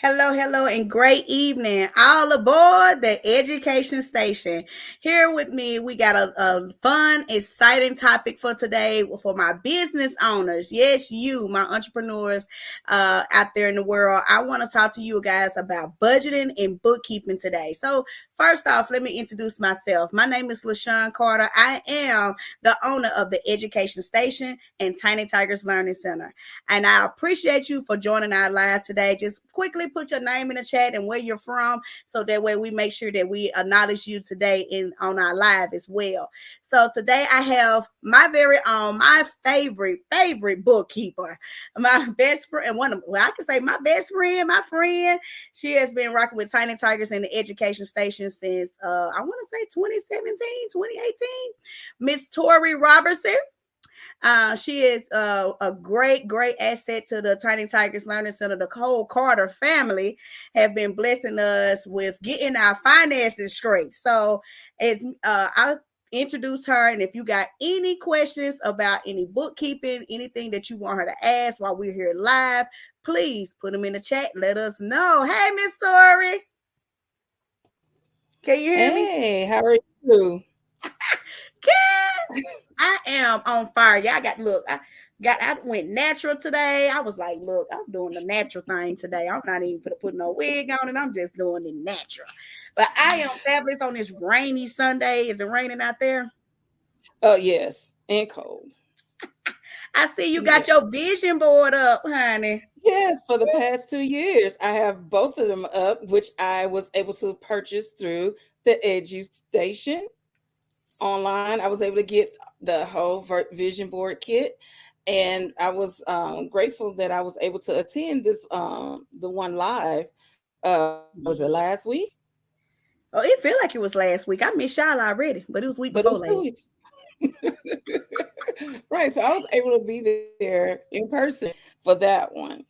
Hello, hello, and great evening. All aboard the Education Station. Here with me, we got a fun, exciting topic for today for my business owners. Yes, you, my entrepreneurs out there in the world. I want to talk to you guys about budgeting and bookkeeping today. So, first off, let me introduce myself. My name is LaShawn Carter. I am the owner of the Education Station and Tiny Tigers Learning Center. And I appreciate you for joining our live today. Just quickly put your name in the chat and where you're from, so that way we make sure that we acknowledge you today in on our live as well. So today I have my very own, my favorite bookkeeper, my best friend, and I can say my best friend, my friend. She has been rocking with Tiny Tigers in the Education Station since I want to say 2017, 2018. Miss Tori Robertson. She is a great asset to the Tiny Tigers Learning Center. The whole Carter family have been blessing us with getting our finances straight. So, I introduce her, and if you got any questions about any bookkeeping, anything that you want her to ask while we're here live, please put them in the chat. Let us know. Hey, Miss Tori, can you hear me? Hey, how are you? I am on fire. Y'all got look. I went natural today. I was like, look, I'm doing the natural thing today. I'm not even gonna put no wig on it. I'm just doing it natural. But I am fabulous on this rainy Sunday. Is it raining out there? Oh, yes, and cold. I see you got Yes. your vision board up, honey. Yes, for the past 2 years, I have both of them up, which I was able to purchase through the Edu-Station online. I was able to get the whole vision board kit, and I was grateful that I was able to attend this the one live. Was it last week? Oh, it feel like it was last week. I missed y'all already, but it was week But it before was two last. weeks. Right, so I was able to be there in person for that one.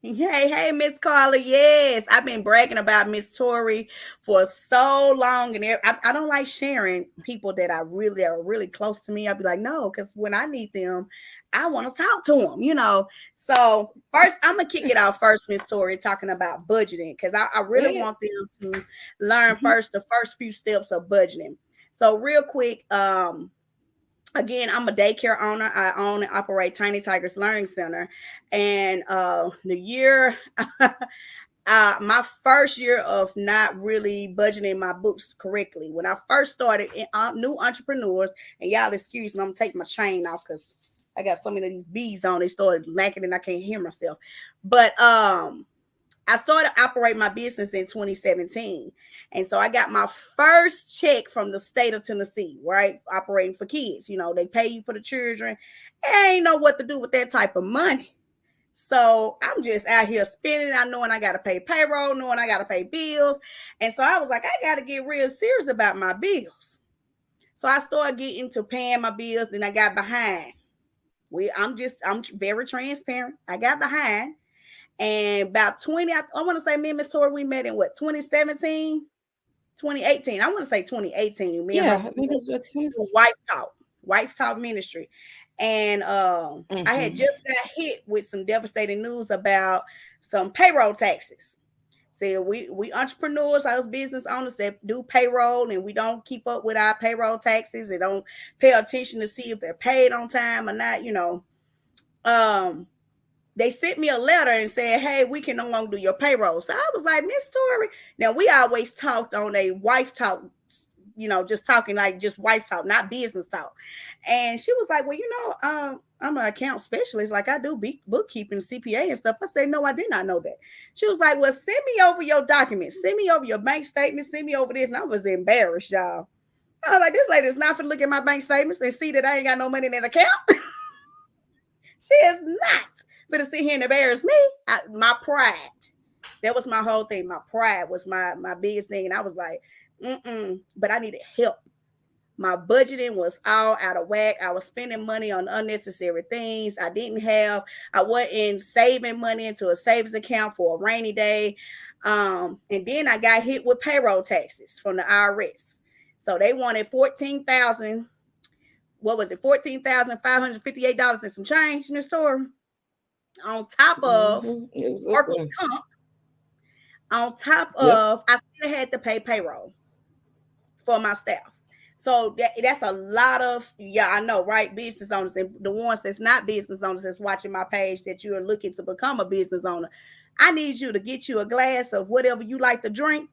Hey, Miss Carla. Yes, I've been bragging about Miss Tori for so long, and I don't like sharing people that I really are really close to me. I'll be like, no, because when I need them, I want to talk to them. So first, I'm gonna kick it out first, Miss Tori, talking about budgeting, because I Go really ahead. want them to learn first the first few steps of budgeting. So real quick, again, I'm a daycare owner. I own and operate Tiny Tigers Learning Center. And the year, my first year of not really budgeting my books correctly. When I first started in new entrepreneurs, and y'all excuse me, I'm gonna take my chain off because I got so many of these bees on. They started lacking and I can't hear myself. But I started operating my business in 2017. And so I got my first check from the state of Tennessee, right? Operating for kids. They pay you for the children. I ain't know what to do with that type of money. So I'm just out here spending. I knowing I got to pay payroll, knowing I got to pay bills. And so I was like, I got to get real serious about my bills. So I started getting to paying my bills. Then I got behind. I'm very transparent. I got behind. And about 20, I want to say me and Miss Tori, we met in what, 2017, 2018. I want to say 2018. Me and her Yeah, I think it's the twins. Wife Talk Ministry. And I had Mm-hmm. just got hit with some devastating news about some payroll taxes. See, we entrepreneurs, us business owners that do payroll, and we don't keep up with our payroll taxes and don't pay attention to see if they're paid on time or not. Um, they sent me a letter and said, hey, we can no longer do your payroll. So I was like, Miss Tori. Now, we always talked on a wife talk, just talking like just wife talk, not business talk. And she was like, well, I'm an account specialist. Like I do bookkeeping, CPA and stuff. I said, no, I did not know that. She was like, well, send me over your documents. Send me over your bank statements. Send me over this. And I was embarrassed, y'all. I was like, this lady is not for to look at my bank statements and see that I ain't got no money in that account. She is not going to sit here and embarrass me. My pride. That was my whole thing. My pride was my biggest thing. And I was like, but I needed help. My budgeting was all out of whack. I was spending money on unnecessary things. I wasn't saving money into a savings account for a rainy day. And then I got hit with payroll taxes from the IRS. So they wanted 14,000. What was it? $14,558 and some change, Miss Tori, on top of Mm-hmm. It was up workers there. comp. On top Yep. of, I still had to pay payroll for my staff. So that's a lot of, yeah, I know, right? Business owners and the ones that's not business owners that's watching my page that you are looking to become a business owner. I need you to get you a glass of whatever you like to drink,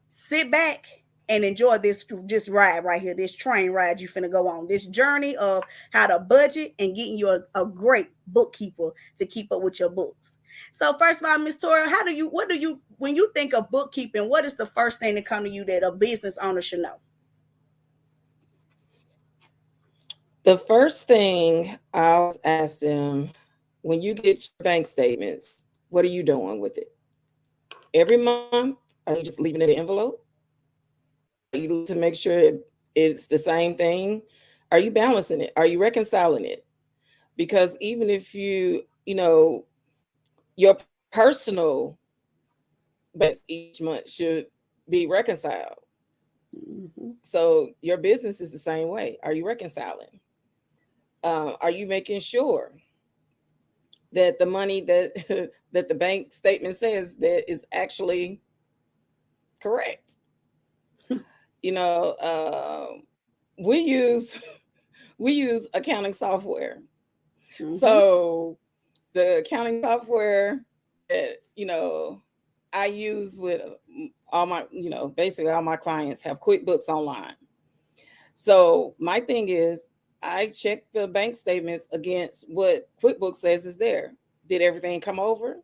sit back and enjoy this just ride right here, this train ride you finna go on, this journey of how to budget and getting you a great bookkeeper to keep up with your books. So first of all, Miss Tora, what do you, when you think of bookkeeping, what is the first thing that come to you that a business owner should know? The first thing I always ask them, when you get your bank statements, what are you doing with it? Every month, are you just leaving it in an envelope? Are you looking to make sure it's the same thing? Are you balancing it? Are you reconciling it? Because even if your personal each month should be reconciled. Mm-hmm. So your business is the same way. Are you reconciling? Are you making sure that the money that that the bank statement says that is actually correct? You know, we use we use accounting software. Mm-hmm. So the accounting software that I use with all my basically all my clients have QuickBooks Online. So my thing is, I check the bank statements against what QuickBooks says is there. Did everything come over?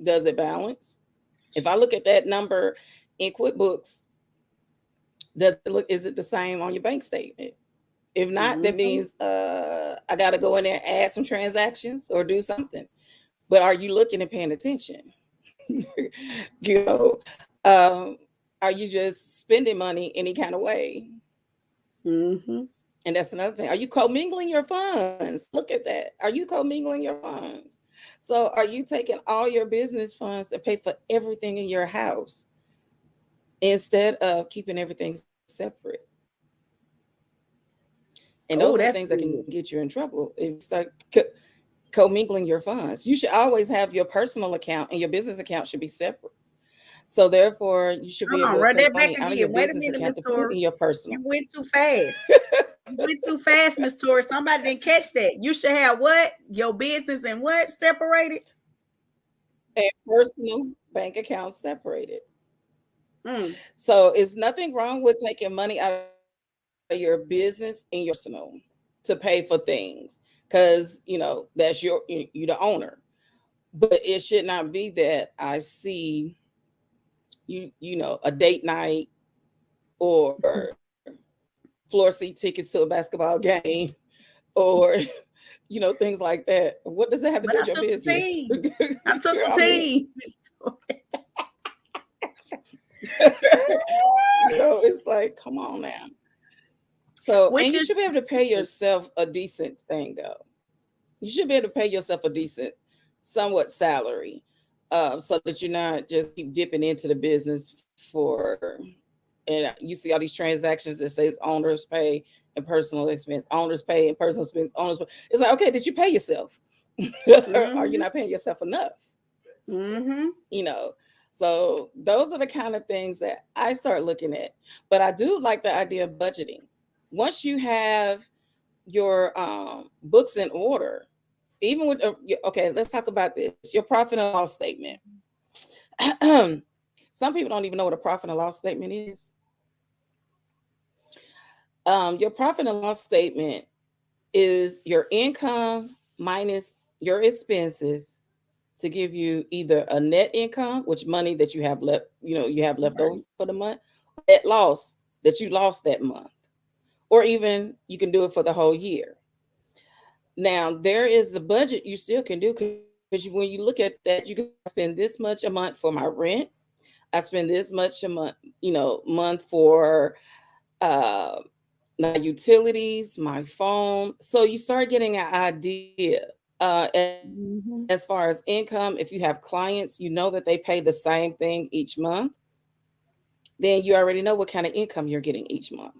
Does it balance? If I look at that number in QuickBooks, does it look, is it the same on your bank statement? If not, that Mm-hmm. means I got to go in there and add some transactions or do something. But are you looking and paying attention? you know, um, are you just spending money any kind of way? Mm-hmm. And that's another thing. Are you commingling your funds? Look at that. Are you commingling your funds? So are you taking all your business funds to pay for everything in your house instead of keeping everything separate? And those are the Oh, things that's that can good. get you in trouble if you start commingling your funds. You should always have your personal account and your business account should be separate. So therefore, you should be Hold able on, to run take that back money out of your again. Wait a business minute, account Miss to put Tora. in your personal. You went too fast. You went too fast, Miss Tori. Somebody didn't catch that. You should have what? Your business and what separated? And personal bank accounts separated. Mm, So it's nothing wrong with taking money out of your business and your personal to pay for things because that's you the owner. But it should not be that I see a date night or floor seat tickets to a basketball game or things like that. What does that have to but do I with your took the business? team. I took the I mean, team. it's like, come on now. So, and Which you is should be able to pay yourself a decent thing, though. You should be able to pay yourself a decent, somewhat salary, so that you're not just keep dipping into the business for. And you see all these transactions that says owners pay and personal expense, owners pay and personal expense, owners pay. It's like, okay, did you pay yourself? Are you mm-hmm, not paying yourself enough? mm-hmm. you know so those are the kind of things that I start looking at. But I do like the idea of budgeting. Once you have your books in order, even with okay, let's talk about this, your profit and loss statement. Some people don't even know what a profit and loss statement is. Your profit and loss statement is your income minus your expenses to give you either a net income, which money that you have left, you have left over Right. for the month, net loss that you lost that month, or even you can do it for the whole year. Now, there is a budget you still can do because when you look at that, you can spend this much a month for my rent. I spend this much a month, month for uh, my utilities, my phone. So you start getting an idea. As far as Mm-hmm. income, if you have clients, you know that they pay the same thing each month, then you already know what kind of income you're getting each month.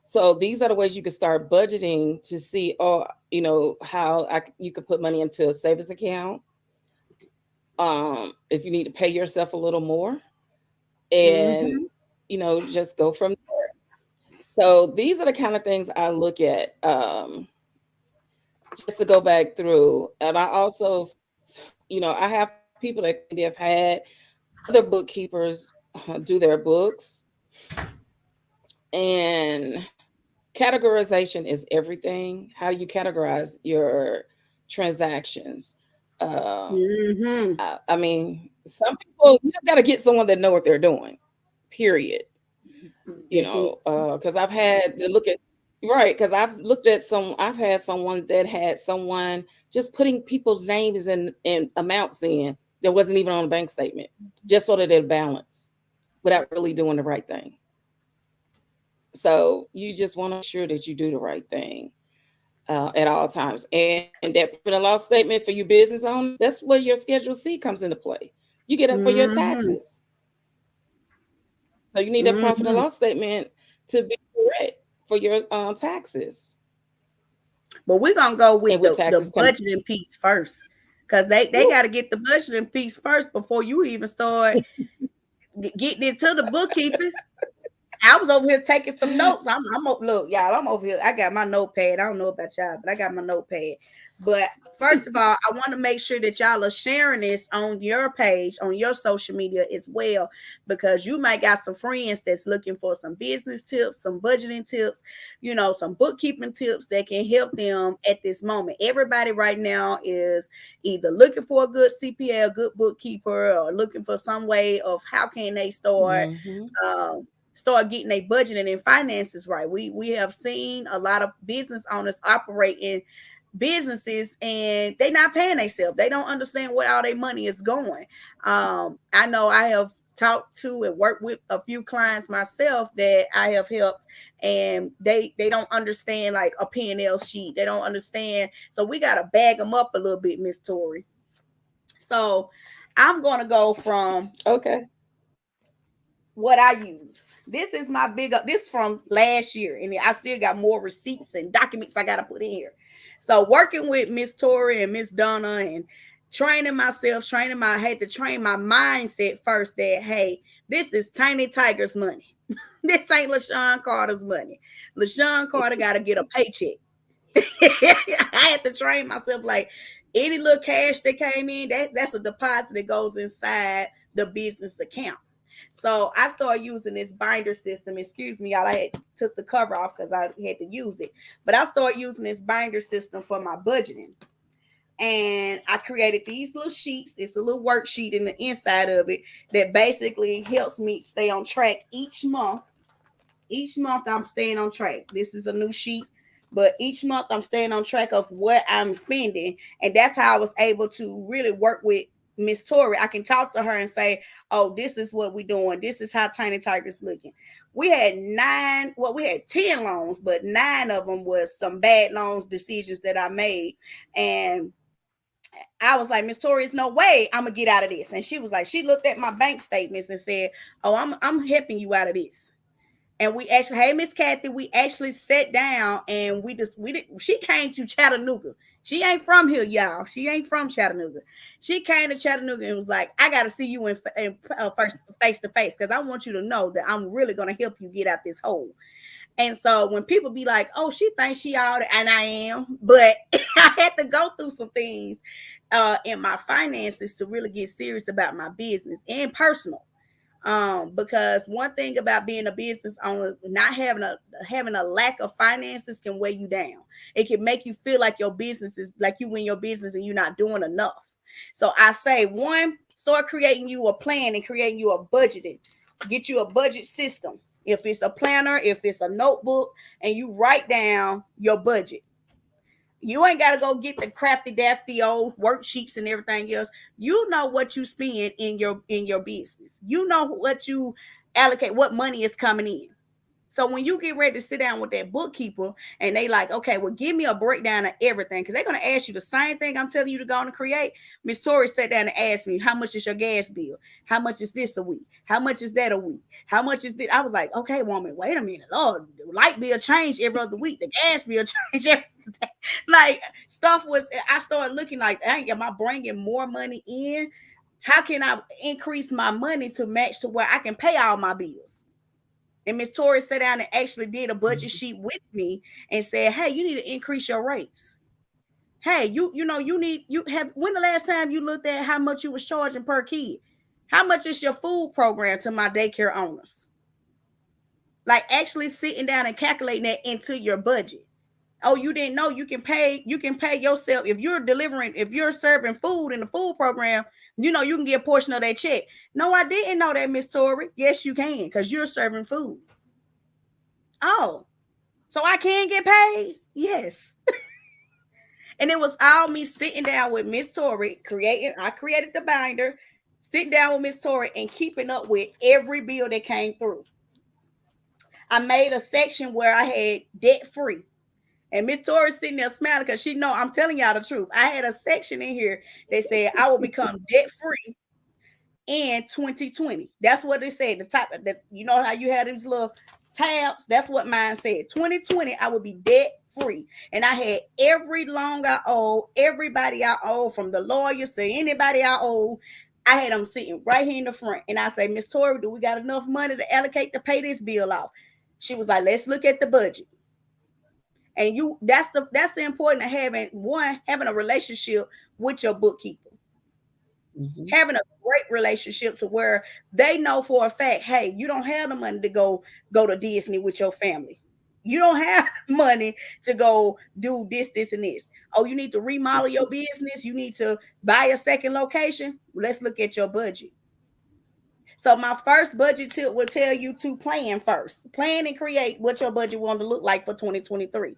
So these are the ways you can start budgeting to see, how you could put money into a savings account. If you need to pay yourself a little more. and Mm-hmm. just go from there. So these are the kind of things I look at, just to go back through. And I also, I have people that claim they have had other bookkeepers do their books, and categorization is everything. How do you categorize your transactions? Uh, Mm-hmm. I mean, some people, you just got to get someone that know what they're doing. Period. That's it. Because I've had to look at, right, because I've had someone that had someone just putting people's names and amounts in that wasn't even on a bank statement, just so that they'd balance without really doing the right thing. So you just want to make sure that you do the right thing at all times. And that profit and loss statement for you business owners, that's where your Schedule C comes into play. You get it for your Mm-hmm. taxes. So you need that profit and Mm-hmm. loss statement to be correct for your taxes. But we're gonna go And with with the taxes come, budgeting piece first. Cause they woo, gotta get the budgeting piece first before you even start getting into the bookkeeping. I was over here taking some notes. Look, y'all. I'm over here. I got my notepad. I don't know about y'all, but I got my notepad. But first of all, I want to make sure that y'all are sharing this on your page, on your social media as well, because you might got some friends that's looking for some business tips, some budgeting tips, some bookkeeping tips that can help them at this moment. Everybody right now is either looking for a good CPA, a good bookkeeper, or looking for some way of how can they hmm, um, start getting their budgeting and finances right. We have seen a lot of business owners operate in businesses and they not paying themselves. They don't understand where all their money is going. I know I have talked to and worked with a few clients myself that I have helped, and they don't understand like a P&L sheet. They don't understand. So we got to bag them up a little bit, Miss Tori. So I'm going to go from okay, what I use. This is my big up. This from last year, and I still got more receipts and documents I gotta put in here. So working with Miss Tori and Miss Donna and training myself, I had to train my mindset first that hey, this is Tiny Tiger's money. This ain't LaShawn Carter's money. LaShawn Carter gotta get a paycheck. I had to train myself like any little cash that came in, that's a deposit that goes inside the business account. So I started using this binder system. Excuse me, y'all. I had took the cover off because I had to use it. But I started using this binder system for my budgeting. And I created these little sheets. It's a little worksheet in the inside of it that basically helps me stay on track each month I'm staying on track. This is a new sheet, but each month I'm staying on track of what I'm spending. And that's how I was able to really work with Miss Tori. I can talk to her and say, oh, this is what we're doing. This is how Tiny Tiger's looking. We had we had 10 loans, but 9 of them was some bad loans decisions that I made. And I was like, Miss Tori, there's no way I'm gonna get out of this. And she was like, she looked at my bank statements and said, oh, I'm helping you out of this. And we actually, hey, Miss Kathy, we actually sat down and we did. She came to Chattanooga. She ain't from here, y'all. She ain't from Chattanooga. She came to Chattanooga and was like, I got to see you in first face to face because I want you to know that I'm really going to help you get out this hole. And so when people be like, oh, she thinks she out, and I am, but I had to go through some things in my finances to really get serious about my business and personal. Because one thing about being a business owner, not having a lack of finances can weigh you down. It can make you feel like your business is like you in your business and you're not doing enough. So I say, one, start creating you a plan and creating you a budgeting. Get you a budget system. If it's a planner, if it's a notebook, and you write down your budget. You ain't got to go get the crafty dafty old worksheets and everything else. You know what you spend in your business. You know what you allocate, what money is coming in. So when you get ready to sit down with that bookkeeper and they like, okay, well, give me a breakdown of everything because they're gonna ask you the same thing I'm telling you to go and create. Miss Tori sat down and asked me, how much is your gas bill? How much is this a week? How much is that a week? How much is this? I was like, okay, woman, wait a minute, Lord, the light bill change every other week. The gas bill change every day. Like stuff was, I started looking like, dang, am I bringing more money in? How can I increase my money to match to where I can pay all my bills? And Miss Tori sat down and actually did a budget sheet with me and said, hey, you need to increase your rates. Hey, you need, you have, when the last time you looked at how much you was charging per kid? How much is your food program to my daycare owners? Like actually sitting down and calculating that into your budget. Oh, you didn't know you can pay yourself if you're delivering, if you're serving food in the food program, you can get a portion of that check. No, I didn't know that, Miss Tori. Yes, you can, because you're serving food. Oh, so I can get paid? Yes. And it was all me sitting down with Miss Tori, I created the binder, sitting down with Miss Tori and keeping up with every bill that came through. I made a section where I had debt free. And Miss Tori's sitting there smiling because she know I'm telling y'all the truth. I had a section in here that said I will become debt free in 2020. That's what they said. The top that, how you had these little tabs. That's what mine said. 2020, I would be debt free. And I had every loan I owe, everybody I owe, from the lawyers to anybody I owe. I had them sitting right here in the front. And I say, Miss Tori, do we got enough money to allocate to pay this bill off? She was like, let's look at the budget. And that's the important of having a relationship with your bookkeeper. Mm-hmm. Having a great relationship to where they know for a fact, hey, you don't have the money to go to Disney with your family. You don't have money to go do this, and this. Oh, you need to remodel your business. You need to buy a second location. Let's look at your budget. So my first budget tip will tell you to plan first. Plan and create what your budget want to look like for 2023.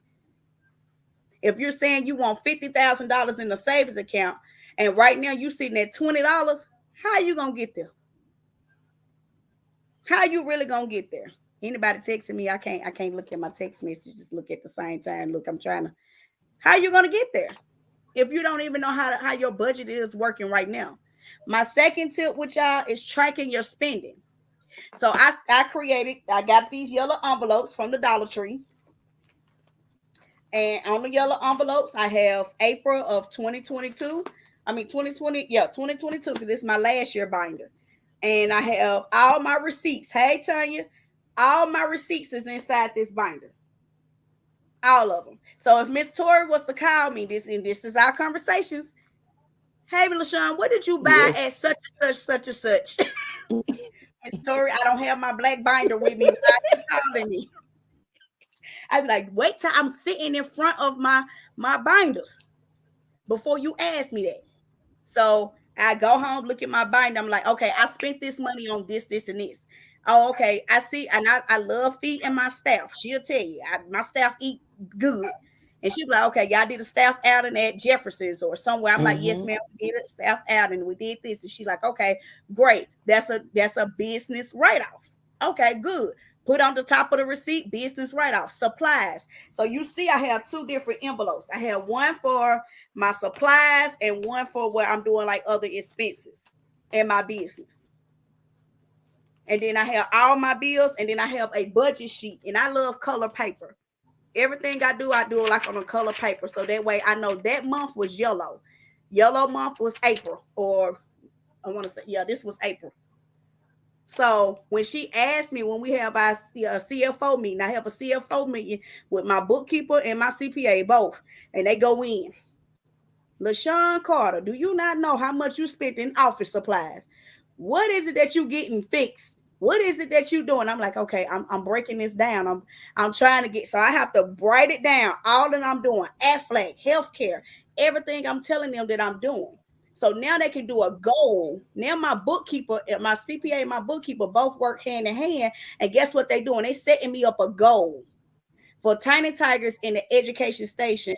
If you're saying you want $50,000 in a savings account, and right now you sitting at $20, how you gonna get there? How you really gonna get there? Anybody texting me? I can't look at my text messages. Look at the same time. Look, I'm trying to. How you gonna get there if you don't even know how your budget is working right now? My second tip with y'all is tracking your spending. So I got these yellow envelopes from the Dollar Tree. And on the yellow envelopes, I have April of 2022. 2022, because this is my last year binder. And I have all my receipts. Hey, Tanya, all my receipts is inside this binder. All of them. So if Miss Tori was to call me, this is our conversations. Hey, LaShawn, what did you buy at such and such and such? Miss Tori, I don't have my black binder with me. Why are you calling me? I'd be like, wait till I'm sitting in front of my binders before you ask me that. So I go home, look at my binder. I'm like, okay, I spent this money on this, and this. Oh, okay. I see. And I love feeding my staff. She'll tell you, my staff eat good. And she'll be like, okay, y'all did a staff outing at Jefferson's or somewhere. I'm like, yes, ma'am, we did a staff outing. We did this. And she's like, okay, great. That's a business write-off. Okay, good. Put on the top of the receipt, business write-off, supplies. So you see, I have two different envelopes. I have one for my supplies and one for where I'm doing like other expenses in my business. And then I have all my bills, and then I have a budget sheet. And I love color paper. Everything I do like on a color paper. So that way I know that month was yellow. Yellow month was April. Or I want to say, yeah, this was April. So when she asked me, when we have our CFO meeting, I have a CFO meeting with my bookkeeper and my CPA, both, and they go in. LaShawn Carter, do you not know how much you spent in office supplies? What is it that you getting fixed? What is it that you doing? I'm like, okay, I'm breaking this down. I'm trying to get, so I have to write it down. All that I'm doing, AFLAC, healthcare, everything I'm telling them that I'm doing. So now they can do a goal. Now my bookkeeper, my CPA, and my bookkeeper both work hand in hand. And guess what they're doing? They're setting me up a goal for Tiny Tigers in the Edu-Station station.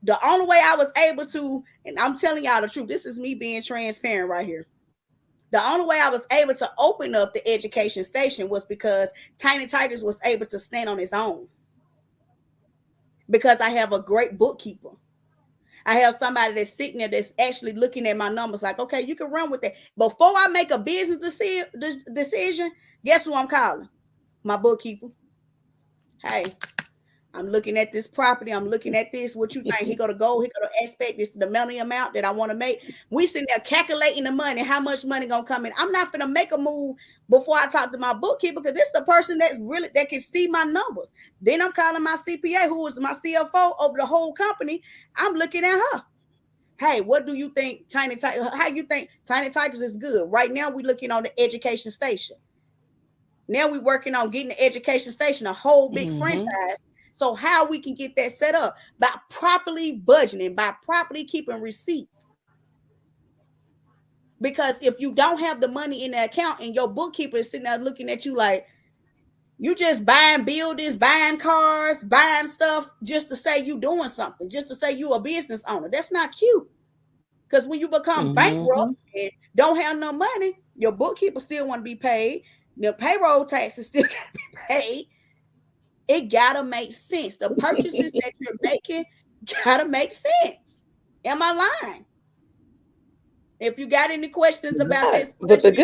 The only way I was able to, and I'm telling y'all the truth, this is me being transparent right here. The only way I was able to open up the Edu-Station station was because Tiny Tigers was able to stand on its own. Because I have a great bookkeeper. I have somebody that's sitting there that's actually looking at my numbers like, okay, you can run with that. Before I make a business decision, guess who I'm calling? My bookkeeper. Hey, I'm looking at this property. I'm looking at this. What you think? He go to go. He go to expect this the money amount that I want to make. We sitting there calculating the money. How much money gonna come in? I'm not gonna make a move before I talk to my bookkeeper because this is the person that's really that can see my numbers. Then I'm calling my CPA, who is my CFO over the whole company. I'm looking at her. Hey, what do you think, Tiny Tiger? How you think Tiny Tigers is good? Right now, we looking on the education station. Now we working on getting the education station, a whole big Mm-hmm. franchise. So how we can get that set up by properly budgeting, by properly keeping receipts. Because if you don't have the money in the account and your bookkeeper is sitting there looking at you like you just buying buildings, buying cars, buying stuff just to say you doing something, just to say you a business owner. That's not cute. Because when you become Mm-hmm. bankrupt and don't have no money, your bookkeeper still want to be paid. The payroll taxes still got to be paid. It gotta make sense. The purchases that you're making gotta make sense. Am I lying? If you got any questions about Right. this But question,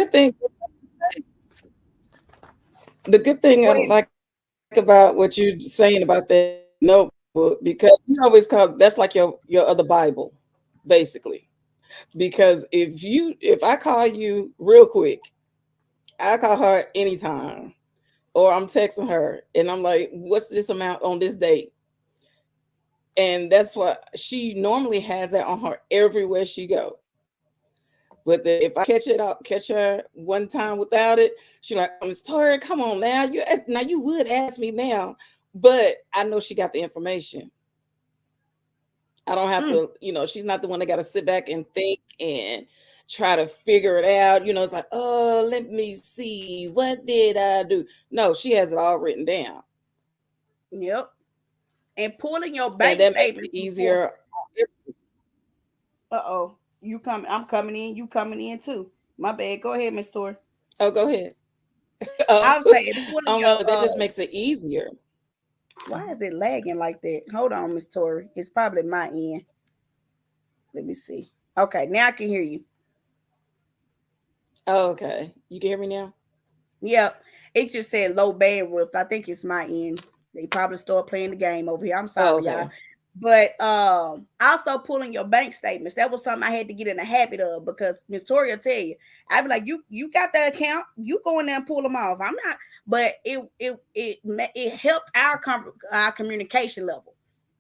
the good thing go I ahead. like about what you're saying about that notebook, because you always call that's like your other Bible, basically. Because if I call you real quick, I call her anytime, or I'm texting her and I'm like, "What's this amount on this date?" And that's what she normally has that on her everywhere she go. But if I catch her one time without it, she like, Miss Tori, come on now. Now you would ask me now, but I know she got the information. I don't have Mm, to, she's not the one that got to sit back and think and try to figure it out. It's like, oh, let me see, what did I do? No, she has it all written down, yep. And pulling your and bank that makes it statements before. easier. Uh-oh. You coming, I'm coming in, you coming in too. My bad. Go ahead, Miss Tori. Oh, go ahead. Oh, I was saying pulling I'm your like, that just makes it easier. why is it lagging like that? Hold on, Miss Tori. It's probably my end. Let me see. Okay, now I can hear you. Oh, okay, you can hear me now. Yep. It just said low bandwidth. I think it's my end. They probably start playing the game over here. I'm Oh, sorry, y'all. okay. But also pulling your bank statements. That was something I had to get in the habit of because Miss Tori will tell you. I'd be like, you got the account, you go in there and pull them off. I'm not, but it helped our communication level.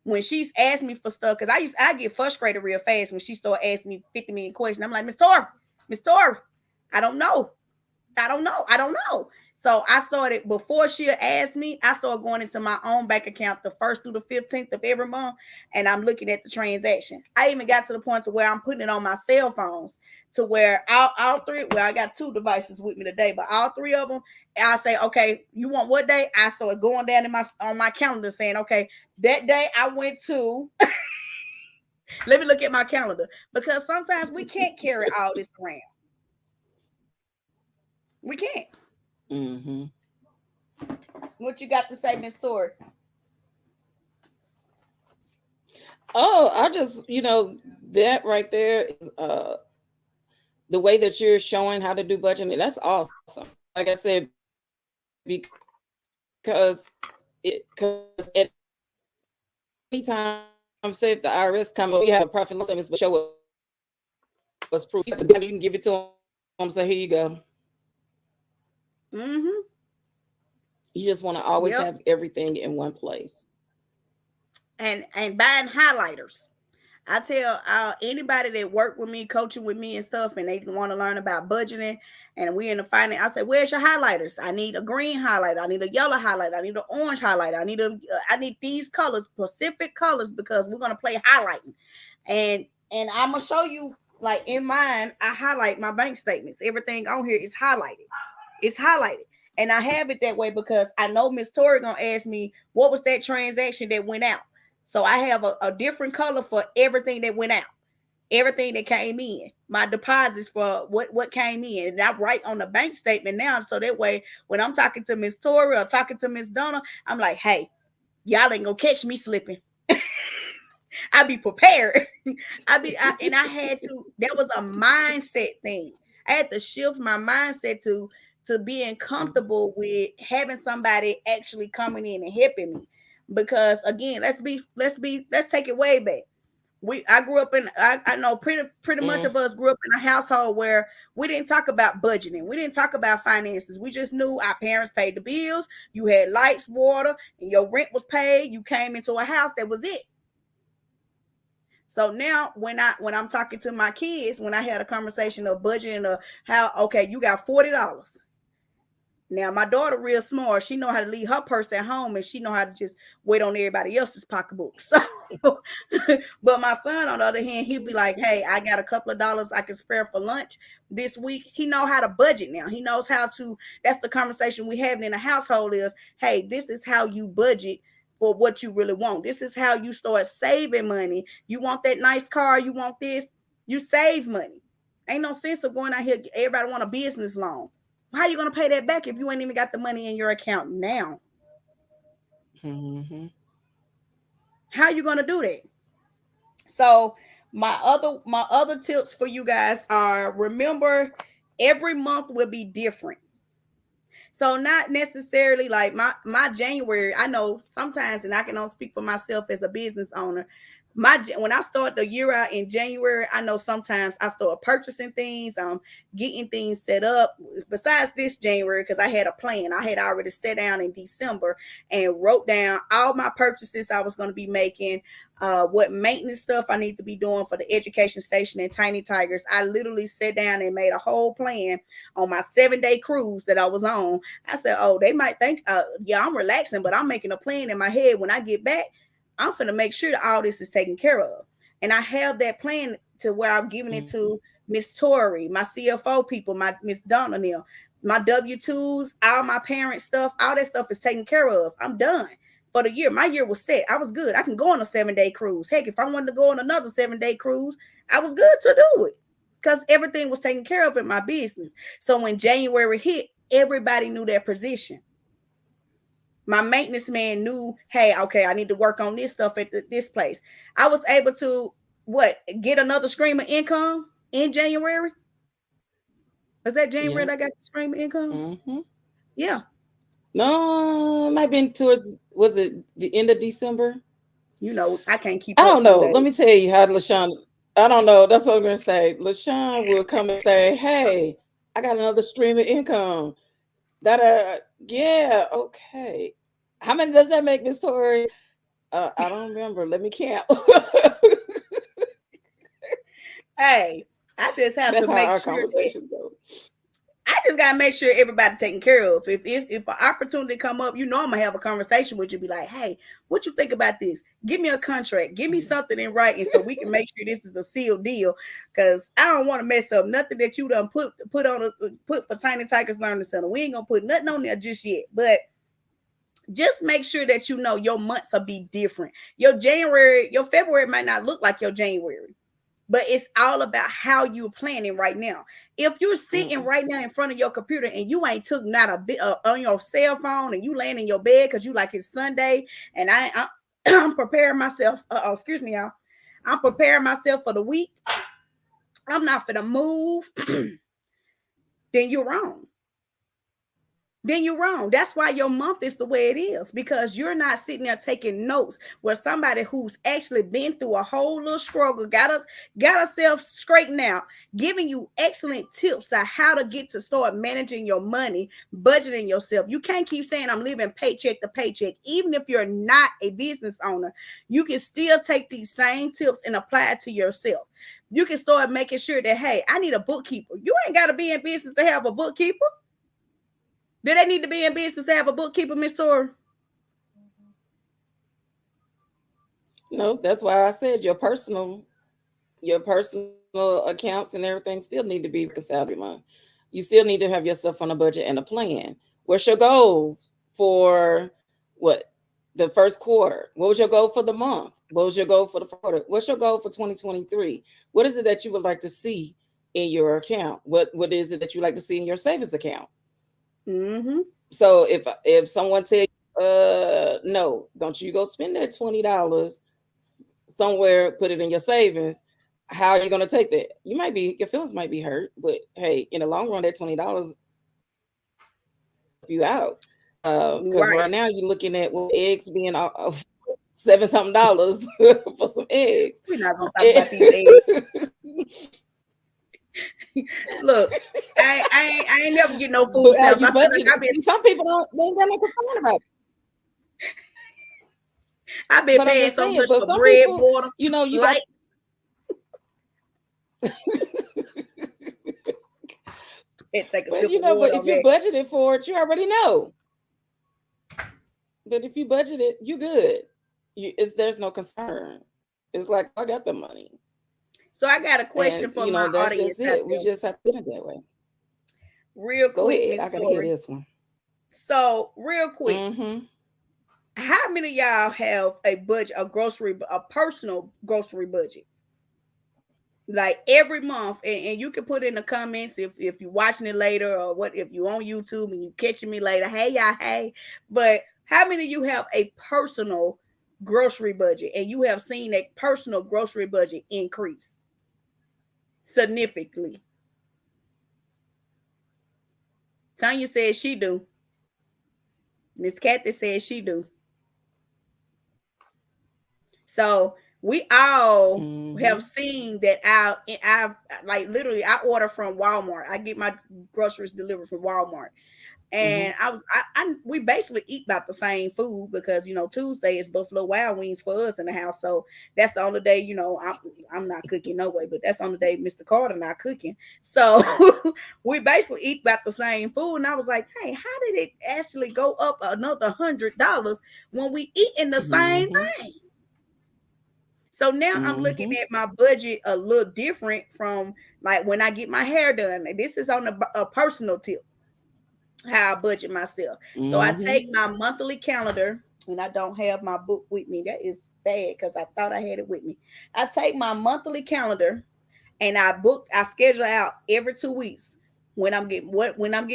When she's asked me for stuff, because I get frustrated real fast when she start asking me 50 million questions. I'm like, Miss Tori, I don't know. I don't know. So I started before she asked me, I started going into my own bank account the first through the 15th of every month, and I'm looking at the transaction. I even got to the point to where I'm putting it on my cell phones to where all three, well, I got two devices with me today, but all three of them, I say, okay, you want what day? I started going down in my on my calendar saying, okay, that day I went to let me look at my calendar because sometimes we can't carry all this around. We can't. Hmm. What you got to say, Miss Tori? Oh, I just, that right there is the way that you're showing how to do budgeting. That's awesome. Like I said, because because at any time, say if the IRS come, we have a profit and loss statements, but show us proof. You can give it to them. Say, here you go. Mm-hmm. You just want to always Yep. have everything in one place. And buying highlighters. I tell anybody that work with me, coaching with me and stuff, and they want to learn about budgeting, and we in the finance. I say, "Where's your highlighters? I need a green highlighter. I need a yellow highlighter. I need an orange highlighter. I need these colors, specific colors, because we're gonna play highlighting." And I'm gonna show you, like in mine, I highlight my bank statements. Everything on here is highlighted. It's highlighted. And I have it that way because I know Miss Tori gonna ask me what was that transaction that went out. So I have a different color for everything that went out, everything that came in, my deposits for what came in. And I write on the bank statement now. So that way when I'm talking to Miss Tori or talking to Miss Donna, I'm like, hey, y'all ain't gonna catch me slipping. I be prepared. And I had to, that was a mindset thing. I had to shift my mindset to being comfortable with having somebody actually coming in and helping me. Because again, let's take it way back. I grew up in, I know pretty much of us grew up in a household where we didn't talk about budgeting. We didn't talk about finances. We just knew our parents paid the bills. You had lights, water, and your rent was paid. You came into a house, that was it. So now when I'm talking to my kids, when I had a conversation of budgeting of how, okay, you got $40. Now my daughter real smart. She know how to leave her purse at home, and she know how to just wait on everybody else's pocketbook. So, but my son, on the other hand, he'll be like, "Hey, I got a couple of dollars I can spare for lunch this week." He know how to budget now. He knows how to. That's the conversation we having in the household is, "Hey, this is how you budget for what you really want. This is how you start saving money. You want that nice car? You want this? You save money. Ain't no sense of going out here. Everybody want a business loan. How you gonna pay that back if you ain't even got the money in your account now? Mm-hmm. How you gonna do that? So my other tips for you guys are, remember, every month will be different. So not necessarily like my January. I know sometimes, and I can only speak for myself as a business owner. When I start the year out in January, I know sometimes I start purchasing things, getting things set up. Besides this January, because I had a plan, I had already sat down in December and wrote down all my purchases I was going to be making, what maintenance stuff I need to be doing for the education station and Tiny Tigers. I literally sat down and made a whole plan on my 7-day cruise that I was on. I said, oh, they might think, yeah, I'm relaxing, but I'm making a plan in my head. When I get back, I'm finna make sure that all this is taken care of. And I have that plan to where I'm giving it Mm-hmm. to Miss Tori, my CFO people, my Miss Donna Neal, my W-2s, all my parent stuff, all that stuff is taken care of. I'm done for the year. My year was set. I was good. I can go on a 7-day cruise. Heck, if I wanted to go on another 7-day cruise, I was good to do it because everything was taken care of in my business. So when January hit, everybody knew their position. My maintenance man knew, hey, okay, I need to work on this stuff at this place. I was able to get another stream of income in January. Was that January that I Yep. got the stream of income? Mm-hmm. Yeah. No, it might have been towards, was it the end of December? I can't keep I up don't some know. Let days. me tell you how LaShawn, I don't know. That's what I'm going to say. LaShawn will come and say, hey, I got another stream of income. That, yeah, okay. How many does that make, Miss Tori? I don't remember. Let me count. Hey, I just have to That's how make our sure that conversations go. I just gotta make sure everybody taken care of. If an opportunity come up, I'm gonna have a conversation with you. Be like, hey, what you think about this? Give me a contract. Give me something in writing so we can make sure this is a sealed deal. Cause I don't want to mess up nothing that you done put for Tiny Tigers Learning Center. We ain't gonna put nothing on there just yet, but just make sure that your months will be different. Your February might not look like your January, but it's all about how you're planning right now. If you're sitting Mm-mm. right now in front of your computer and you ain't took not a bit on your cell phone, and you laying in your bed because you like it's Sunday, and I'm preparing myself. Excuse me, y'all. I'm preparing myself for the week. I'm not for the move. Then you're wrong. That's why your month is the way it is, because you're not sitting there taking notes where somebody who's actually been through a whole little struggle, got herself straightened out, giving you excellent tips to how to get to start managing your money, budgeting yourself. You can't keep saying I'm living paycheck to paycheck. Even if you're not a business owner, you can still take these same tips and apply it to yourself. You can start making sure that, hey, I need a bookkeeper. You ain't got to be in business to have a bookkeeper. Do they need to be in business to have a bookkeeper, Miss Tori? No, that's why I said your personal accounts and everything still need to be reconciled every month. You still need to have yourself on a budget and a plan. What's your goals for what the first quarter? What was your goal for the month? What was your goal for the quarter? What's your goal for 2023? What is it that you would like to see in your account? What is it that you like to see in your savings account? Mm-hmm. So if someone tell you, no, don't you go spend that $20 somewhere, put it in your savings. How are you gonna take that? Your feelings might be hurt, but hey, in the long run, that $20 help you out. Because right Right. now you're looking at what eggs being seven something dollars for some eggs. We're not gonna talk Eh, about these eggs. Look, I ain't never get no but food how stamps. you I feel like budget? See, some people don't they ain't got no concern about it. I've been But I'm paying just so saying, much but for some bread, people, water, you got. light. And take a But sip of but water if on you that. budgeted for it, you already know. But if you budget it, you good. There's no concern. It's like I got the money, So I got a and question for my that's just audience out it. We there, just have to put it that way. real Go quick, ahead. Miss I gotta hear Tori. this one. So real quick, Mm-hmm. how many of y'all have a budget, a personal grocery budget? Like every month, and you can put in the comments if you're watching it later, or what if you on YouTube and you catching me later. Hey y'all, hey. But how many of you have a personal grocery budget and you have seen a personal grocery budget increase significantly? Tanya says she do. Miss Kathy says she do. So we all Mm-hmm. have seen that I've like literally I order from Walmart. I get my groceries delivered from Walmart. Mm-hmm. And we basically eat about the same food because Tuesday is Buffalo Wild Wings for us in the house, so that's the only day I'm not cooking no way, but that's the only day Mr. Carter not cooking. So we basically eat about the same food, and I was like, hey, how did it actually go up another $100 when we eating the same Mm-hmm. thing? So now I'm looking Mm-hmm. at my budget a little different from like when I get my hair done. This is on a personal tip how I budget myself. So I Mm-hmm. take my monthly calendar, and I don't have my book with me. That is bad because I thought I had it with me. I take my monthly calendar and I schedule out every 2 weeks when I'm getting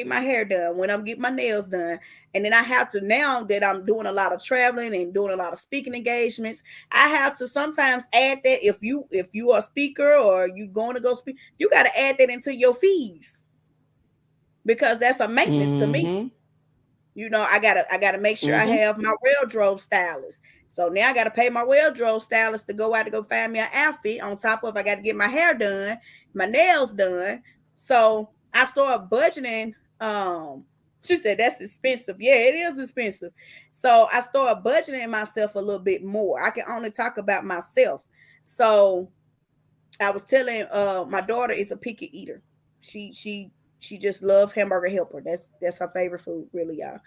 my hair done, when I'm getting my nails done. And then I have to, now that I'm doing a lot of traveling and doing a lot of speaking engagements, I have to sometimes add that if you are a speaker or you going to go speak, you got to add that into your fees because that's a maintenance to me. Mm-hmm. I gotta make sure I Mm-hmm. have my wardrobe stylist. So now I gotta pay my wardrobe stylist to go out to go find me an outfit. On top of I gotta get my hair done, my nails done. So I start budgeting. She said that's expensive. Yeah, it is expensive. So I start budgeting myself a little bit more. I can only talk about myself. So I was telling my daughter is a picky eater. She just loves hamburger helper. That's her favorite food, really, y'all.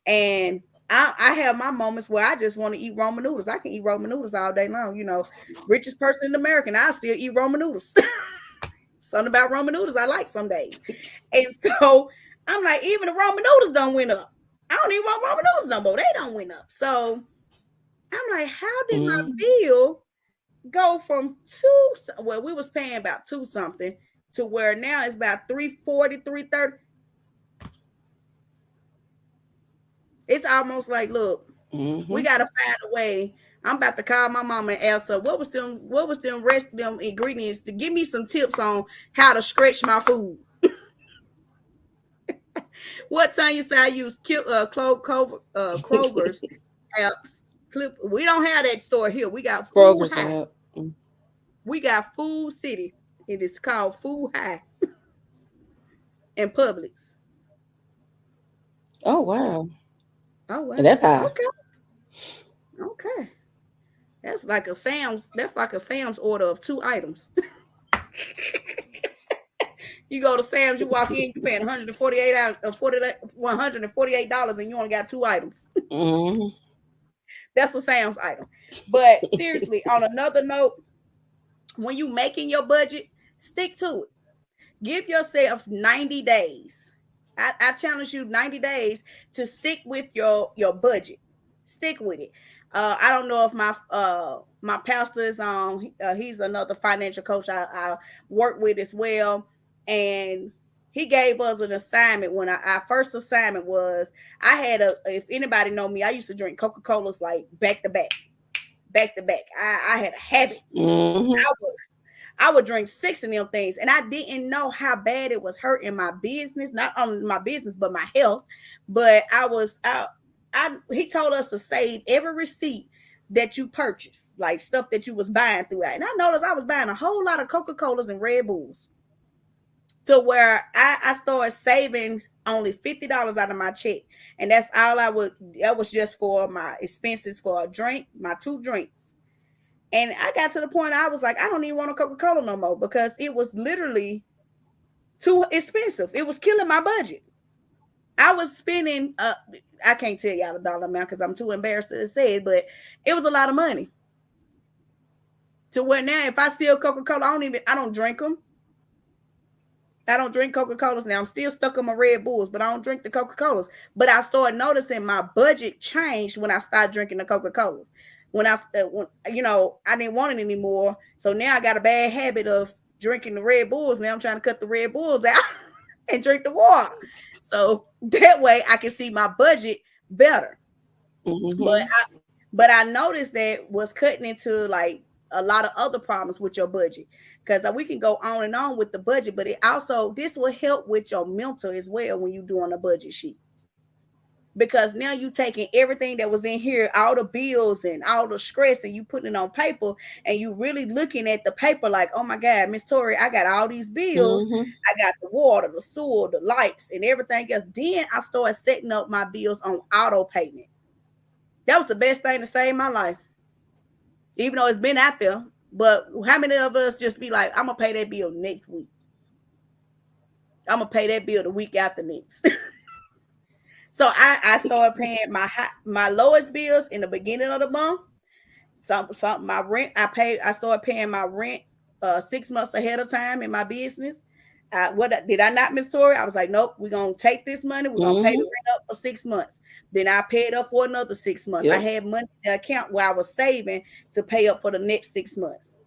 And I have my moments where I just want to eat Roman noodles. I can eat Roman noodles all day long. Richest person in America, and I still eat Roman noodles. Something about Roman noodles I like some days. And so I'm like, even the Roman noodles don't went up. I don't even want Roman noodles no more. They don't went up. So I'm like, how did my bill go from well, we was paying about two something to where now it's about 340, 330. It's almost like, look, we Mm-hmm. gotta find a way. I'm about to call my mama and ask her what was them rest of them ingredients to give me some tips on how to stretch my food. What time you say I use Kroger's apps? Clip. We don't have that store here. We got Food Kroger's High. app. We got Food City. It is called Food High and Publix. Oh wow. Oh And wow. that's high. Okay. Okay. That's like a Sam's order of two items. You go to Sam's, you walk in, you paying 148 $148, and you only got two items. Mm-hmm. That's a Sam's item. But seriously, on another note, when you making your budget, stick to it. Give yourself 90 days. I challenge you 90 days to stick with your budget. Stick with it. I don't know if my pastor is on. He's another financial coach I work with as well, and he gave us an assignment. When our first assignment was, I had if anybody know me, I used to drink Coca Colas like back to back, back to back. I had a habit. Mm-hmm. I would drink 6 of them things, and I didn't know how bad it was hurting my business, not only my business but my health. But I was out. He told us to save every receipt that you purchased, like stuff that you was buying throughout. And I noticed I was buying a whole lot of Coca-Colas and Red Bulls, to where I started saving only $50 out of my check. And that's all I would, that was just for my expenses for a drink, my 2 drinks. And I got to the point I was like, I don't even want a Coca-Cola no more, because it was literally too expensive. It was killing my budget. I was spending I can't tell y'all the dollar amount because I'm too embarrassed to say it, but it was a lot of money. To where now if I see a Coca-Cola, I don't drink them. I don't drink Coca-Colas now. I'm still stuck on my Red Bulls, but I don't drink the Coca-Colas. But I started noticing my budget changed when I started drinking the Coca-Colas. When I didn't want it anymore. So now I got a bad habit of drinking the Red Bulls. Now I'm trying to cut the Red Bulls out and drink the water. So that way I can see my budget better. But Mm-hmm. I noticed that was cutting into like a lot of other problems with your budget, because we can go on and on with the budget, but it also, this will help with your mental as well when you're doing a budget sheet, because now you taking everything that was in here, all the bills and all the stress, and you putting it on paper, and you really looking at the paper like, oh my God, Miss Tori, I got all these bills. Mm-hmm. I got the water, the sewer, the lights, and everything else. Then I started setting up my bills on auto payment. That was the best thing to save my life, even though it's been out there. But how many of us just be like, I'm gonna pay that bill next week. I'm gonna pay that bill the week after next. So I started paying my lowest bills in the beginning of the month. Some my rent I started paying my rent 6 months ahead of time in my business. What did I not, Miss Tori? I was like, nope, we're gonna take this money, we're gonna pay the Mm-hmm. rent up for 6 months. Then I paid up for another 6 months. I Yep. had money in the account where I was saving to pay up for the next 6 months.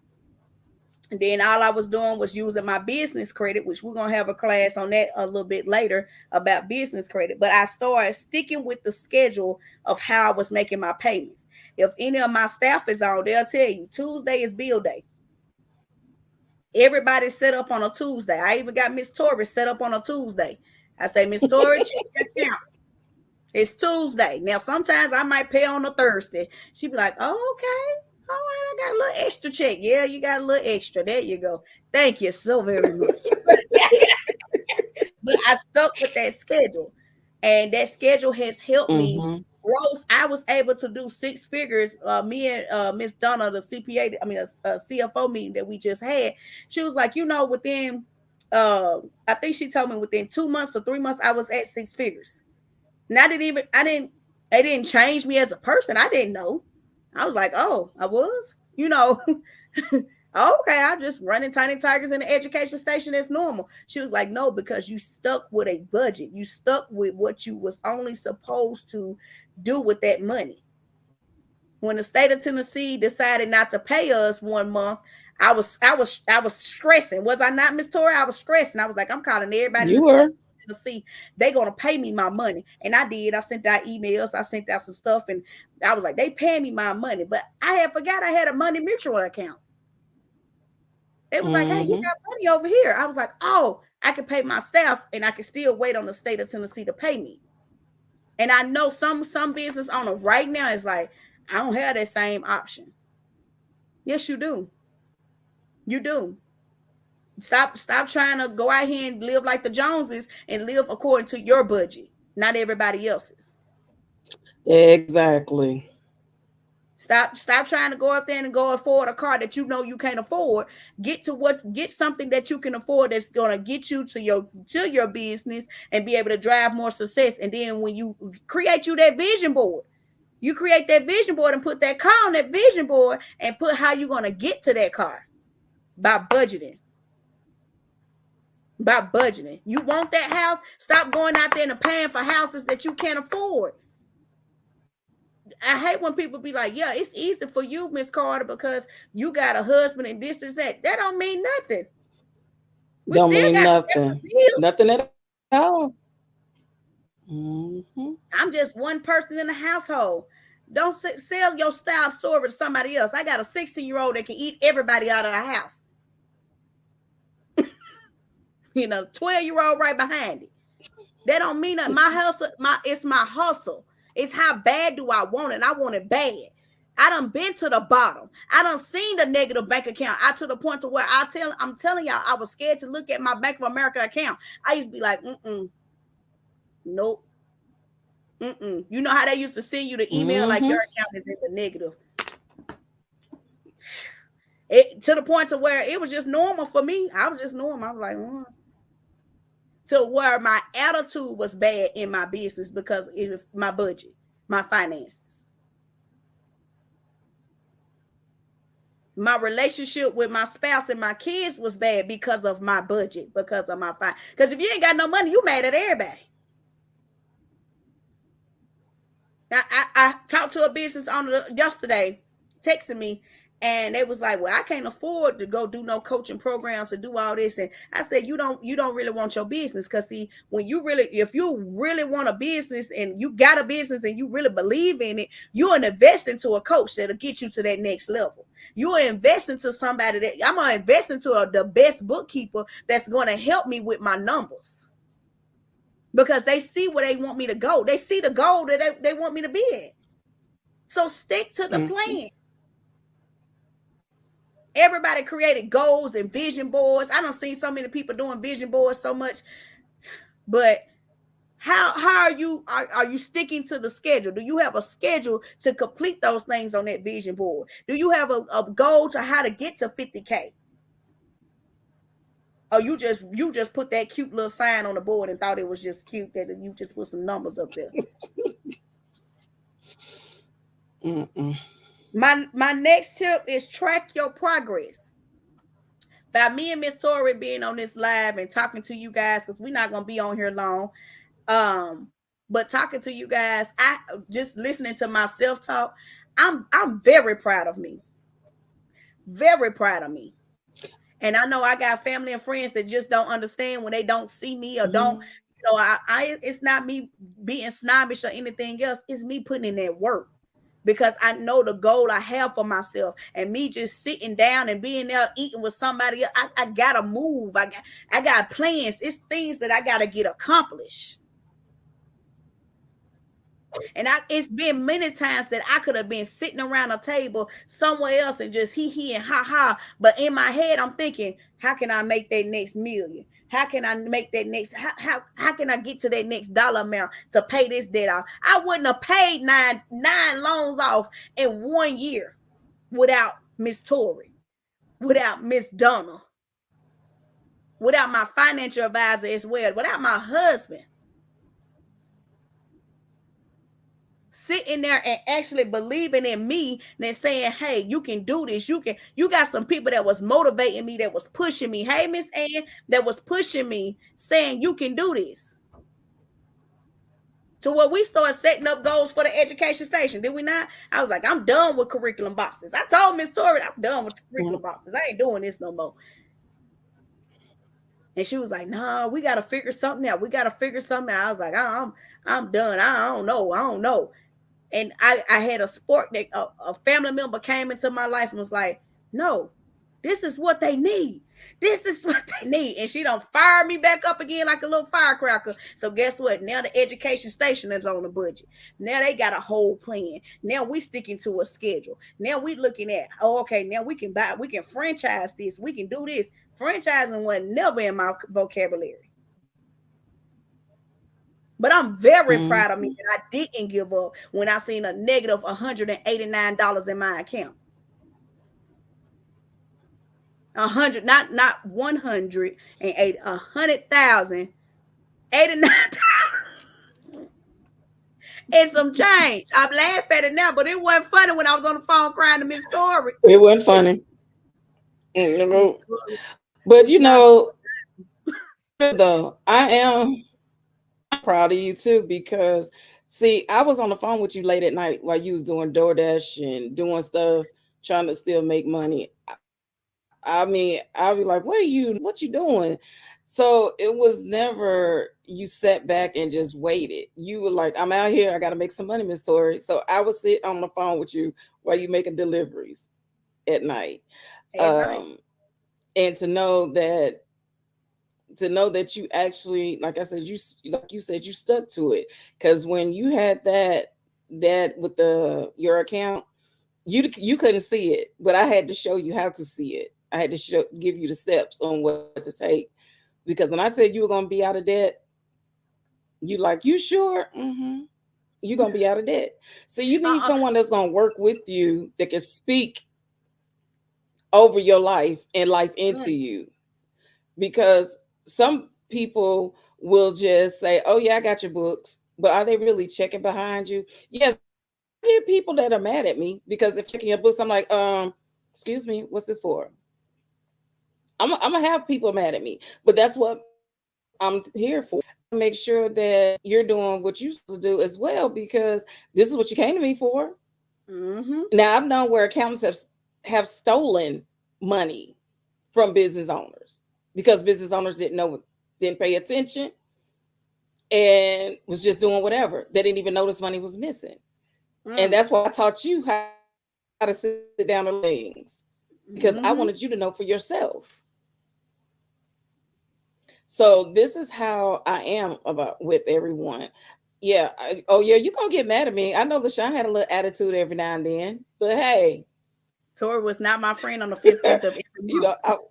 And then all I was doing was using my business credit, which we're gonna have a class on that a little bit later about business credit. But I started sticking with the schedule of how I was making my payments. If any of my staff is on, they'll tell you Tuesday is bill day. Everybody's set up on a Tuesday. I even got Miss Tori set up on a Tuesday. I say, Miss Tori, check your account. It's Tuesday. Now, sometimes I might pay on a Thursday. She'd be like, oh, okay. All right, I got a little extra check. Yeah, you got a little extra. There you go. Thank you so very much. But I stuck with that schedule, and that schedule has helped me Mm-hmm. grow. I was able to do 6 figures. Me and Miss Donna, the CPA, I mean, a CFO meeting that we just had, she was like, within, I think she told me within 2 months or 3 months, I was at 6 figures. And they didn't change me as a person. I didn't know. I was like, oh, I was, okay, I'm just running Tiny Tigers in the education station as normal. She was like, no, because you stuck with a budget. You stuck with what you was only supposed to do with that money. When the state of Tennessee decided not to pay us 1 month, I was stressing. Was I not, Miss Tori? I was stressing. I was like, I'm calling everybody in the You state were. of Tennessee. They're gonna pay me my money. And I did. I sent out emails, I sent out some stuff, and I was like, they pay me my money. But I had forgot I had a money mutual account. It was like, hey, you Mm-hmm. got money over here. I was like, oh, I can pay my staff and I can still wait on the state of Tennessee to pay me. And I know some business owner right now is like, I don't have that same option. Yes, you do. You do. Stop trying to go out here and live like the Joneses and live according to your budget, not everybody else's. Exactly. Stop trying to go up there and go afford a car that you know you can't afford. Get something that you can afford that's gonna get you to your business and be able to drive more success. And then when you create you that vision board, you create that vision board and put that car on that vision board and put how you're gonna get to that car by budgeting. By budgeting. You want that house? Stop going out there and paying for houses that you can't afford. I hate when people be like, yeah, it's easy for you, Miss Carter, because you got a husband and this is that. That don't mean nothing. We Don't still mean got separate nothing. bills. Nothing at all. Mm-hmm. I'm just one person in the household. Don't sell your style story to somebody else. I got a 16-year-old that can eat everybody out of the house. 12-year-old right behind it. That don't mean that my hustle, it's my hustle. It's how bad do I want it? I want it bad. I done been to the bottom. I done seen the negative bank account. I to the point to where I'm telling y'all, I was scared to look at my Bank of America account. I used to be like, nope, You know how they used to send you the email like Mm-hmm. your account is in the negative. It to the point to where it was just normal for me. I was just normal. I was like, to where my attitude was bad in my business because of my budget, my finances. My relationship with my spouse and my kids was bad because of my budget, because of my fine. Because if you ain't got no money, you mad at everybody. I talked to a business owner yesterday, texting me, and they was like, "Well, I can't afford to go do no coaching programs to do all this." And I said, "You don't really want your business, because see, if you really want a business and you got a business and you really believe in it, you invest into a coach that'll get you to that next level. You invest into somebody that I'm gonna invest into the best bookkeeper that's gonna help me with my numbers." Because they see where they want me to go. They see the goal that they want me to be in. So stick to the Mm-hmm. plan. Everybody created goals and vision boards. I don't see so many people doing vision boards so much, but how are you sticking to the schedule? Do you have a schedule to complete those things on that vision board? Do you have a goal to how to get to 50K? Or you just put that cute little sign on the board and thought it was just cute that you just put some numbers up there? Mm-mm. My next tip is track your progress. By me and Miss Tori being on this live and talking to you guys, because we're not gonna be on here long. Um, but talking to you guys, I just listening to myself talk, I'm very proud of me. Very proud of me. And I know I got family and friends that just don't understand when they don't see me or Mm-hmm. don't. It's not me being snobbish or anything else. It's me putting in that work because I know the goal I have for myself, and me just sitting down and being there eating with somebody else. I gotta move. I got plans. It's things that I gotta get accomplished. And it's been many times that I could have been sitting around a table somewhere else and just hee and ha. But in my head, I'm thinking, how can I make that next million? How can I make that next? How can I get to that next dollar amount to pay this debt off? I wouldn't have paid nine loans off in 1 year without Miss Tori, without Miss Donna, without my financial advisor as well, without my husband sitting there and actually believing in me and saying, hey, you can do this. You got some people that was motivating me, that was pushing me. Hey, Miss Ann, that was pushing me, saying you can do this. To where we started setting up goals for the education station, did we not? I was like, I'm done with curriculum boxes. I told Miss Tori, I'm done with the curriculum boxes. I ain't doing this no more. And she was like, nah, we gotta figure something out. We gotta figure something out. I was like, I'm done. I don't know. And I had a sport that a family member came into my life and was like, no, this is what they need. This is what they need. And she don't fire me back up again like a little firecracker. So guess what? Now the education station is on the budget. Now they got a whole plan. Now we sticking to a schedule. Now we looking at, oh, okay, now we can franchise this. We can do this. Franchising was never in my vocabulary. But I'm very proud of me that I didn't give up when I seen a negative $189 in my account. not 108, 100,000, $89 and some change. I'm laughing at it now, but it wasn't funny when I was on the phone crying to Miss Tori. It wasn't funny. Miss Tori, But it's not though, I'm proud of you too, because see, I was on the phone with you late at night while you was doing DoorDash and doing stuff, trying to still make money. I mean, I'll be like, what you doing? So it was never you sat back and just waited. You were like, I'm out here, I gotta make some money, Miss Tori. So I would sit on the phone with you while you making deliveries at night. at night. Um, and to know that to know that you actually, like I said, like you said, you stuck to it. Because when you had that with the your account, you couldn't see it, but I had to show you how to see it. I had to give you the steps on what to take. Because when I said you were gonna be out of debt, you like, you sure? Mm-hmm. You're gonna be out of debt. So you need Uh-uh. someone that's gonna work with you that can speak over your life and life into Mm, you. Because some people will just say, "Oh yeah, I got your books," but are they really checking behind you? Yes, I get people that are mad at me because if checking your books, I'm like, excuse me, what's this for? I'm gonna have people mad at me, but that's what I'm here for. Make sure that you're doing what you're supposed to do as well, because this is what you came to me for. mm-hmm. Now I've known where accountants have stolen money from business owners because business owners didn't pay attention and was just doing whatever. They didn't even notice money was missing. And Mm, that's why I taught you how to sit down and look at things, because I wanted you to mm-hmm. know for yourself. So this is how I am about with everyone. Yeah. Oh yeah, you gonna get mad at me. I know LaShawn had a little attitude every now and then, but hey, Tori was not my friend on the 15th of every you month. know,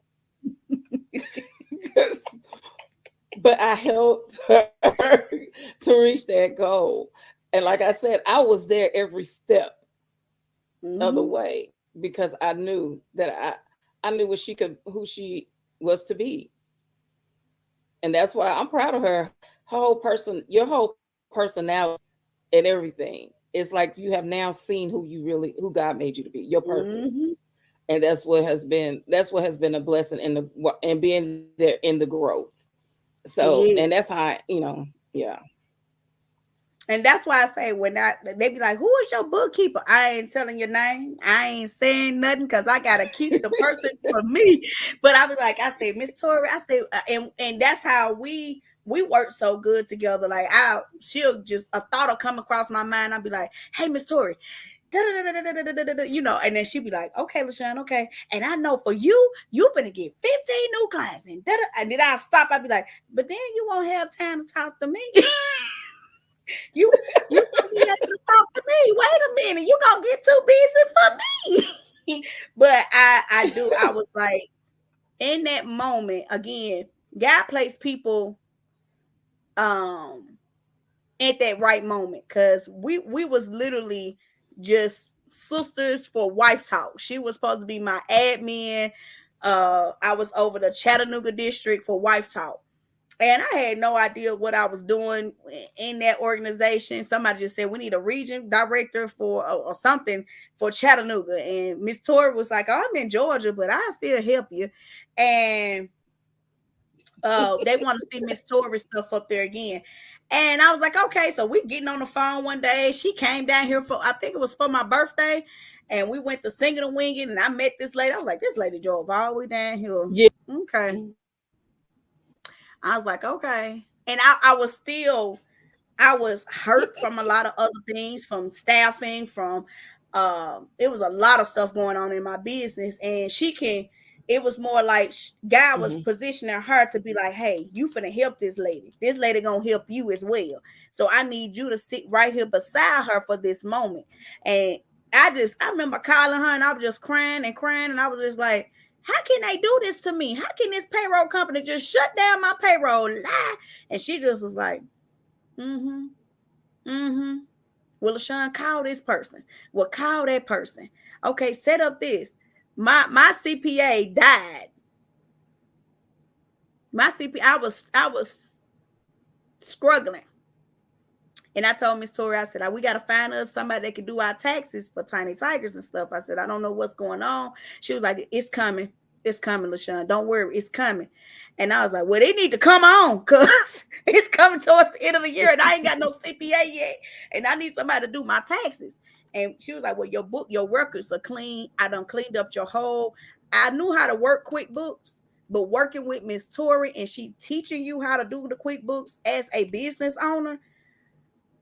but I helped her to reach that goal. And like I said, I was there every step of the Mm-hmm. way because I knew that I knew who she was to be. And that's why I'm proud of her. Your whole personality and everything. It's like you have now seen who God made you to be, your purpose. Mm-hmm. And that's what has been a blessing in the and being there in the growth. So, and Yeah. that's how yeah. And that's why I say when they be like, "Who is your bookkeeper?" I ain't telling your name. I ain't saying nothing because I gotta keep the person for me. But I be like, I say, Miss Tori, I say, and that's how we work so good together. Like she'll just a thought will come across my mind. I'll be like, "Hey, Miss Tori." You know, and then she'd be like, "Okay, LaShawn, okay." And I know for you finna get 15 new clients, and then I'll stop. I'll be like, "But then you won't have time to talk to me." You you gonna be able to talk to me. Wait a minute, you gonna get too busy for me. But I was like in that moment again, God placed people um at that right moment because we was literally just sisters for wife talk. She was supposed to be my admin. I was over the Chattanooga district for wife talk. And I had no idea what I was doing in that organization. Somebody just said we need a region director for or something for Chattanooga. And Miss Tori was like, "Oh, I'm in Georgia, but I still help you." And they want to see Miss Tori stuff up there again. And I was like, okay, so we getting on the phone one day. She came down here for I think it was for my birthday. And we went to singing and winging, and I met this lady. I was like, this lady drove all the way down here. Yeah. Okay. I was like, okay. And I was hurt from a lot of other things, from staffing, from it was a lot of stuff going on in my business. And it was more like God was Hmm. positioning her to be like, hey, you finna help this lady. This lady gonna help you as well. So I need you to sit right here beside her for this moment. And I remember calling her and I was just crying and crying. And I was just like, how can they do this to me? How can this payroll company just shut down my payroll? Lie? And she just was like, mm-hmm. Mm-hmm. Well, LaShawn, call this person. Well, call that person. Okay, set up this. My CPA died. My CPA, I was struggling. And I told Miss Tori, I said, we got to find us somebody that can do our taxes for Tiny Tigers and stuff. I said, I don't know what's going on. She was like, it's coming. It's coming, LaShawn. Don't worry. It's coming. And I was like, well, they need to come on because it's coming towards the end of the year and I ain't got no CPA yet. And I need somebody to do my taxes. And she was like, well, your records are clean. I done cleaned up your whole. I knew how to work QuickBooks, but working with Miss Tori and she teaching you how to do the QuickBooks as a business owner,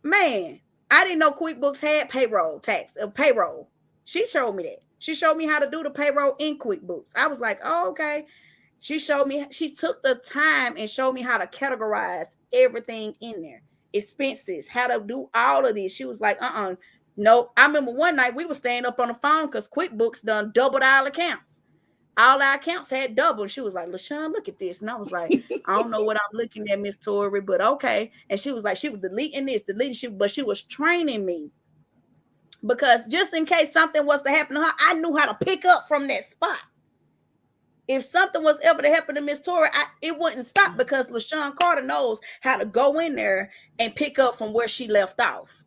man, I didn't know QuickBooks had payroll. She showed me that. She showed me how to do the payroll in QuickBooks. I was like, oh, okay. She showed me, she took the time and showed me how to categorize everything in there, expenses, how to do all of this. She was like, no. I remember one night we were staying up on the phone because QuickBooks done doubled our accounts. All our accounts had doubled. She was like, LaShawn, look at this. And I was like, I don't know what I'm looking at, Miss Tori, but okay. And she was like, she was deleting this, deleting shit, but she was training me because just in case something was to happen to her, I knew how to pick up from that spot. If something was ever to happen to Miss Tori, it wouldn't stop because LaShawn Carter knows how to go in there and pick up from where she left off.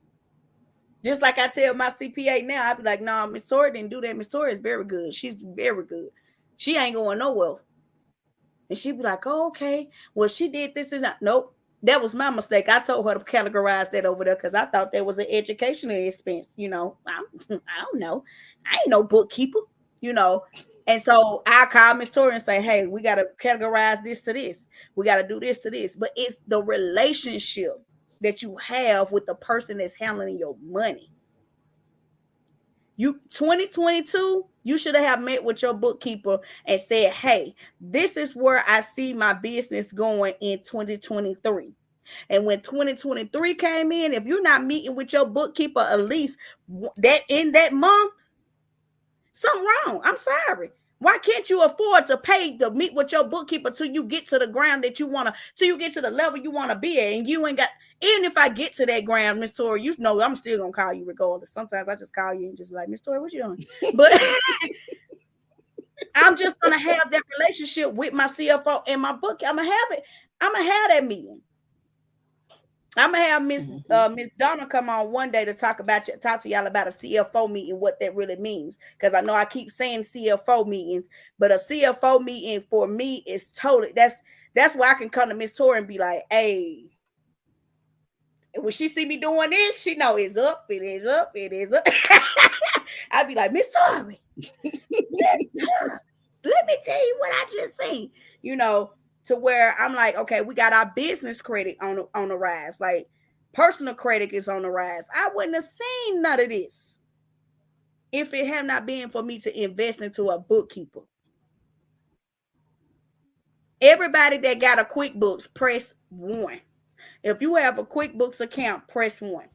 Just like I tell my CPA now, I'd be like, no, Miss Tori didn't do that. Miss Tori is very good. She's very good. She ain't going nowhere. And she'd be like, oh, okay. Well, she did this and that. Nope. That was my mistake. I told her to categorize that over there because I thought that was an educational expense. I don't know. I ain't no bookkeeper, you know. And so I call Miss Tori and say, hey, we got to categorize this to this. We got to do this to this. But it's the relationship that you have with the person that's handling your money. 2022, you should have met with your bookkeeper and said, hey, this is where I see my business going in 2023. And when 2023 came in, if you're not meeting with your bookkeeper at least that in that month, something wrong. I'm sorry. Why can't you afford to pay to meet with your bookkeeper till you get to the ground that you want to, till you get to the level you want to be at? And you ain't got, even if I get to that ground, Miss Tori, you know I'm still going to call you regardless. Sometimes I just call you and just be like, Miss Tori, what you doing? But I'm just going to have that relationship with my CFO and my book. I'm going to have it. I'm going to have that meeting. I'm gonna have Miss Donna come on one day to talk to y'all about a CFO meeting, what that really means. Because I know I keep saying CFO meetings, but a CFO meeting for me is totally that's where I can come to Miss Tori and be like, hey, when she see me doing this, she know it's up, it is up, it is up. I'd be like, Miss Tori, let me tell you what I just seen, to where I'm like, okay, we got our business credit on the rise. Like personal credit is on the rise. I wouldn't have seen none of this if it had not been for me to invest into a bookkeeper. Everybody that got a QuickBooks, press 1. If you have a QuickBooks account, press 1.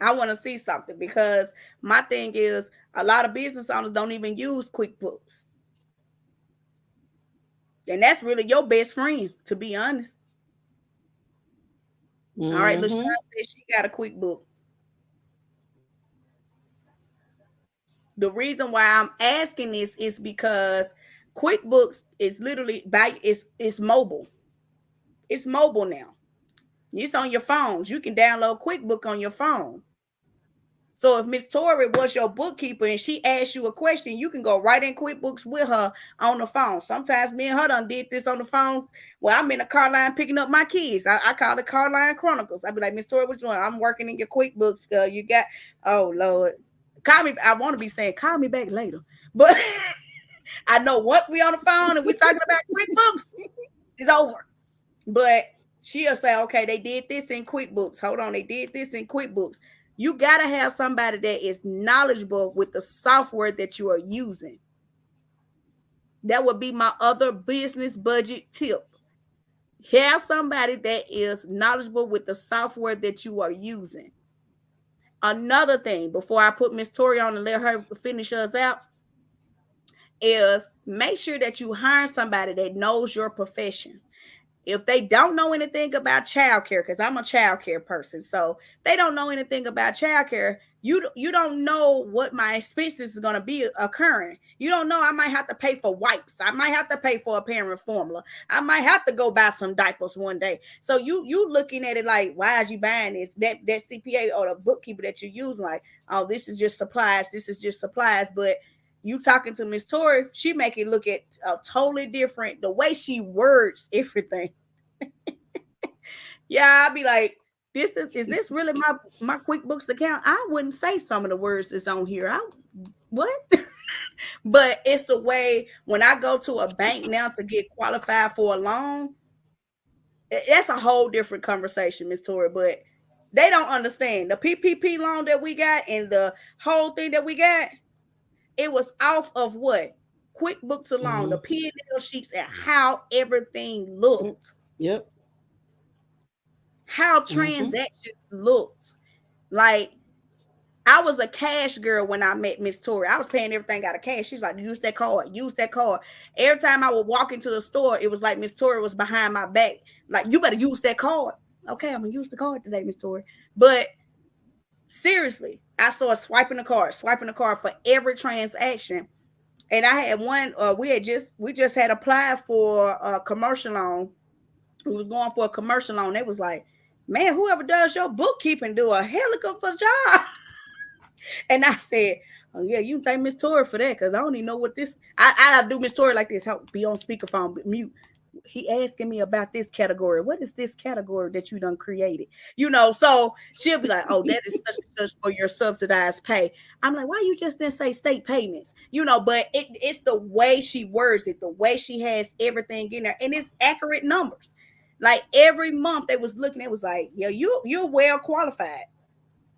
I want to see something because my thing is a lot of business owners don't even use QuickBooks. And that's really your best friend, to be honest. Mm-hmm. All right, LaShawn said she got a QuickBook. The reason why I'm asking this is because QuickBooks is literally it's mobile. It's mobile now. It's on your phones. You can download QuickBook on your phone. So if Miss Tori was your bookkeeper and she asked you a question, you can go right in QuickBooks with her on the phone. Sometimes me and her done did this on the phone. Well, I'm in the car line picking up my kids. I call it Car Line Chronicles. I'd be like, Miss Tori, what you doing? I'm working in your QuickBooks. You got, oh Lord. Call me. I want to be saying, call me back later. But I know once we on the phone and we talking about QuickBooks, it's over. But she'll say, okay, they did this in QuickBooks. Hold on, they did this in QuickBooks. You got to have somebody that is knowledgeable with the software that you are using. That would be my other business budget tip. Have somebody that is knowledgeable with the software that you are using. Another thing, before I put Miss Tori on and let her finish us out, is make sure that you hire somebody that knows your profession. If they don't know anything about childcare, because I'm a childcare person, so they don't know anything about childcare, you don't know what my expenses is going to be occurring. You don't know I might have to pay for wipes. I might have to pay for a parent formula. I might have to go buy some diapers one day. So you looking at it like, why is you buying this? That CPA or the bookkeeper that you use, like, oh, this is just supplies. This is just supplies. But you talking to Miss Tori, she make it look at totally different. The way she words everything. Yeah, I'd be like, is this really my QuickBooks account? I wouldn't say some of the words that's on here. What? But it's the way when I go to a bank now to get qualified for a loan, that's a whole different conversation, Miss Tori. But They don't understand the PPP loan that we got and the whole thing that we got. It was off of what? QuickBooks alone, the Mm-hmm. P&L sheets, and how everything looked, Yep. how Mm-hmm. transactions looked. Like, I was a cash girl when I met Miss Tori. I was paying everything out of cash. She's like, use that card, use that card. Every time I would walk into the store, it was like Miss Tori was behind my back. Like, you better use that card. Okay, I'm gonna use the card today, Miss Tori. But seriously, I started swiping the card for every transaction. And I had one. We just had applied for a commercial loan. We was going for a commercial loan. They was like, man, whoever does your bookkeeping do a helicopter job. And I said, oh yeah, you can thank Miss Tori for that because I don't even know what this. I do Miss Tori like this. Help be on speakerphone, but mute. He asking me about this category. What is this category that you done created? So she'll be like, oh, that is such and such for your subsidized pay. I'm like, why you just didn't say state payments? But it's the way she words it, the way she has everything in there, and it's accurate numbers. Like every month they was looking, it was like, yeah, you're well qualified.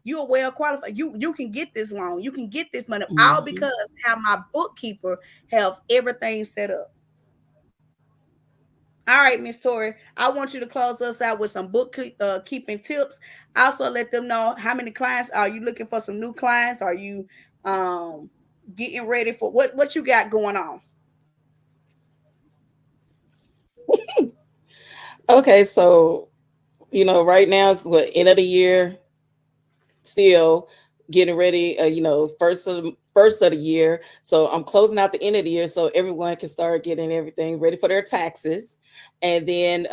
You are well qualified. You can get this loan. You can get this money all Mm-hmm. because how my bookkeeper have everything set up. All right, Miss Tori, I want you to close us out with some bookkeeping tips. Also, let them know how many clients are you looking for. Some new clients? Are you um getting ready for what you got going on? Okay, so right now it's what, end of the year, still getting ready. First of the year, so I'm closing out the end of the year, so everyone can start getting everything ready for their taxes, and then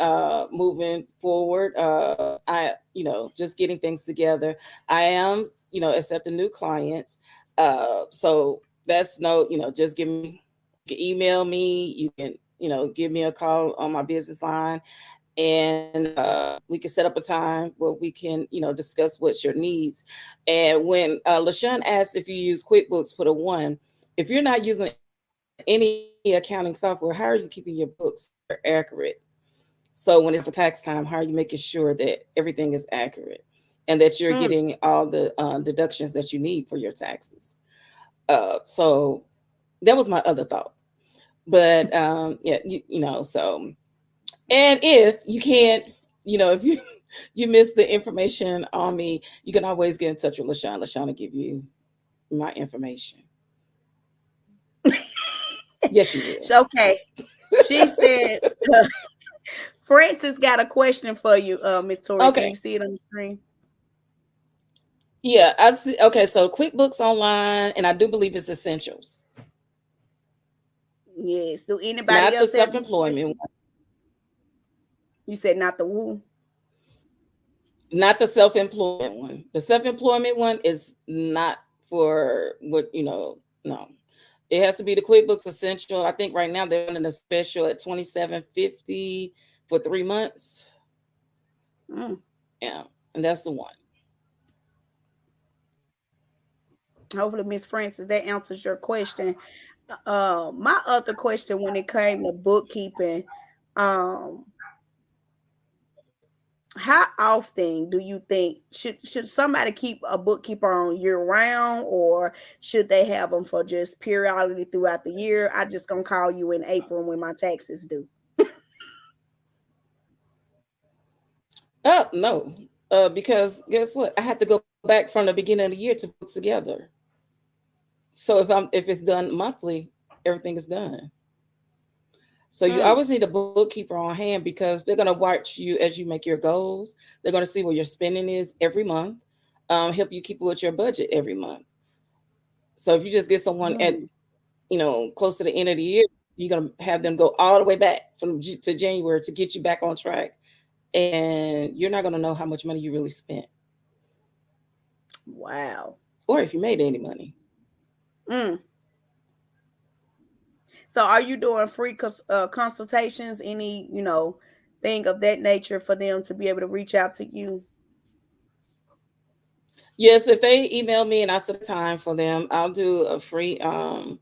moving forward, I just getting things together. I am accepting new clients, so that's no, just give me, you can email me, you can give me a call on my business line, and we can set up a time where we can discuss what's your needs. And when LaShawn asked if you use QuickBooks, put a one. If you're not using any accounting software, how are you keeping your books accurate? So when it's time for tax time, how are you making sure that everything is accurate and that you're getting Mm, all the deductions that you need for your taxes? So that was my other thought. But yeah, so, and if you can't, if you you miss the information on me, you can always get in touch with LaShawn. LaShawn will give you my information. Yes, you will. so okay, she said. Francis got a question for you, Miss Tori. Can Okay. you see it on the screen? Yeah, I see. Okay, so QuickBooks Online, and I do believe it's Essentials, Yes. Do anybody not the else have any self-employment questions? You said not the woo. not the self-employment one. The self-employment one is not for what, no. It has to be the QuickBooks Essential. I think right now they're running a special at 27.50 for 3 months. Mm. Yeah, and that's the one. Hopefully, Miss Francis, that answers your question. My other question when it came to bookkeeping, um, how often do you think should somebody keep a bookkeeper on year round, or should they have them for just periodically throughout the year? I just gonna call you in April when my taxes due. Oh no, because guess what? I have to go back from the beginning of the year to put books together. So if it's done monthly, everything is done. So you Mm, always need a bookkeeper on hand because they're going to watch you as you make your goals. They're going to see where your spending is every month, help you keep with your budget every month. So if you just get someone at mm. close to the end of the year, you're going to have them go all the way back to January to get you back on track, and you're not going to know how much money you really spent Wow. or if you made any money. Mm. So, are you doing free consultations? Any thing of that nature for them to be able to reach out to you? Yes, if they email me and I set a time for them, I'll do a free 15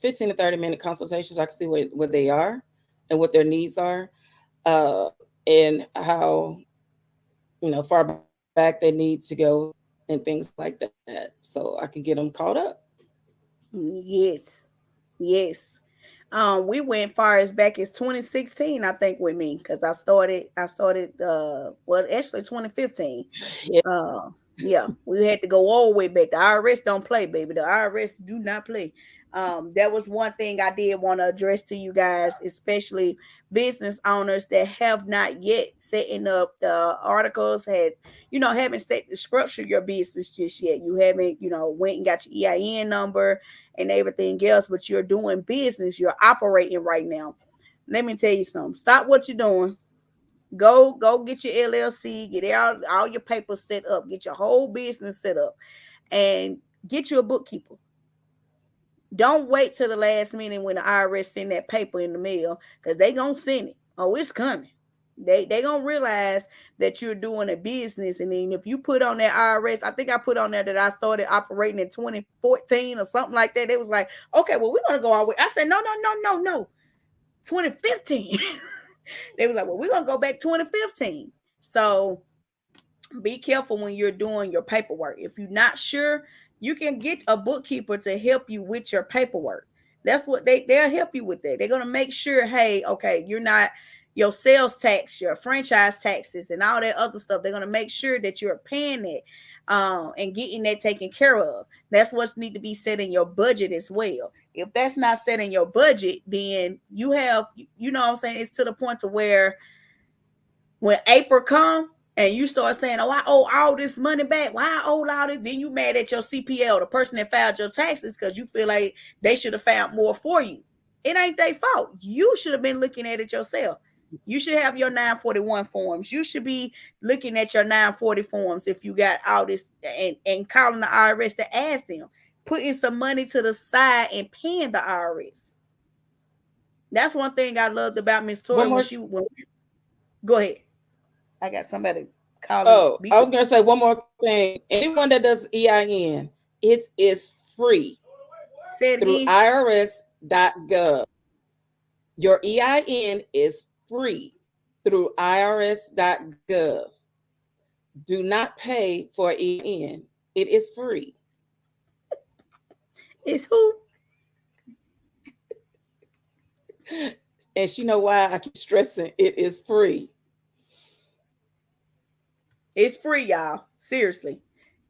to 30 minute consultation so I can see where they are and what their needs are, uh, and how far behind they are. back they need to go and things like that, so I can get them caught up. Yes. Yes. We went far as back as 2016, I think, with me, because I started well, actually 2015. Yeah. Yeah, we had to go all the way back. The IRS don't play, baby. The IRS do not play. That was one thing I did want to address to you guys, especially business owners that have not yet setting up the articles, haven't set the structure your business just yet. You haven't, went and got your EIN number and everything else, but you're doing business, you're operating right now. Let me tell you something. Stop what you're doing. Go get your LLC, get all your papers set up, get your whole business set up, and get you a bookkeeper. Don't wait till the last minute when the IRS send that paper in the mail, because they gonna send it. Oh, it's coming. They gonna realize that you're doing a business, and then if you put on that IRS, I think I put on there that I started operating in 2014 or something like that. It was like, okay, well, we're gonna go all the way. I said, no, no, no, no, no, 2015. They was like, well, we're gonna go back 2015. So be careful when you're doing your paperwork. If you're not sure, you can get a bookkeeper to help you with your paperwork. That's what they'll help you with that. They're gonna make sure, hey, okay, you're not your sales tax, your franchise taxes, and all that other stuff. They're gonna make sure that you're paying it and getting that taken care of. That's what's need to be set in your budget as well. If that's not set in your budget, then you have, what I'm saying, it's to the point to where when April come and you start saying, "Oh, I owe all this money back. Why I owe all this?" Then you mad at your CPL, the person that filed your taxes, because you feel like they should have found more for you. It ain't their fault. You should have been looking at it yourself. You should have your 941 forms. You should be looking at your 940 forms if you got all this, and calling the IRS to ask them, putting some money to the side and paying the IRS. That's one thing I loved about Miss Tori One when more. she went. Go ahead. I got somebody calling. Oh, Be I was gonna say one more thing. Anyone that does EIN, it is free Say it through again. irs.gov. Your EIN is free through irs.gov. Do not pay for EIN. It is free. It's who? And she know why I keep stressing it is free. It's free, y'all. Seriously.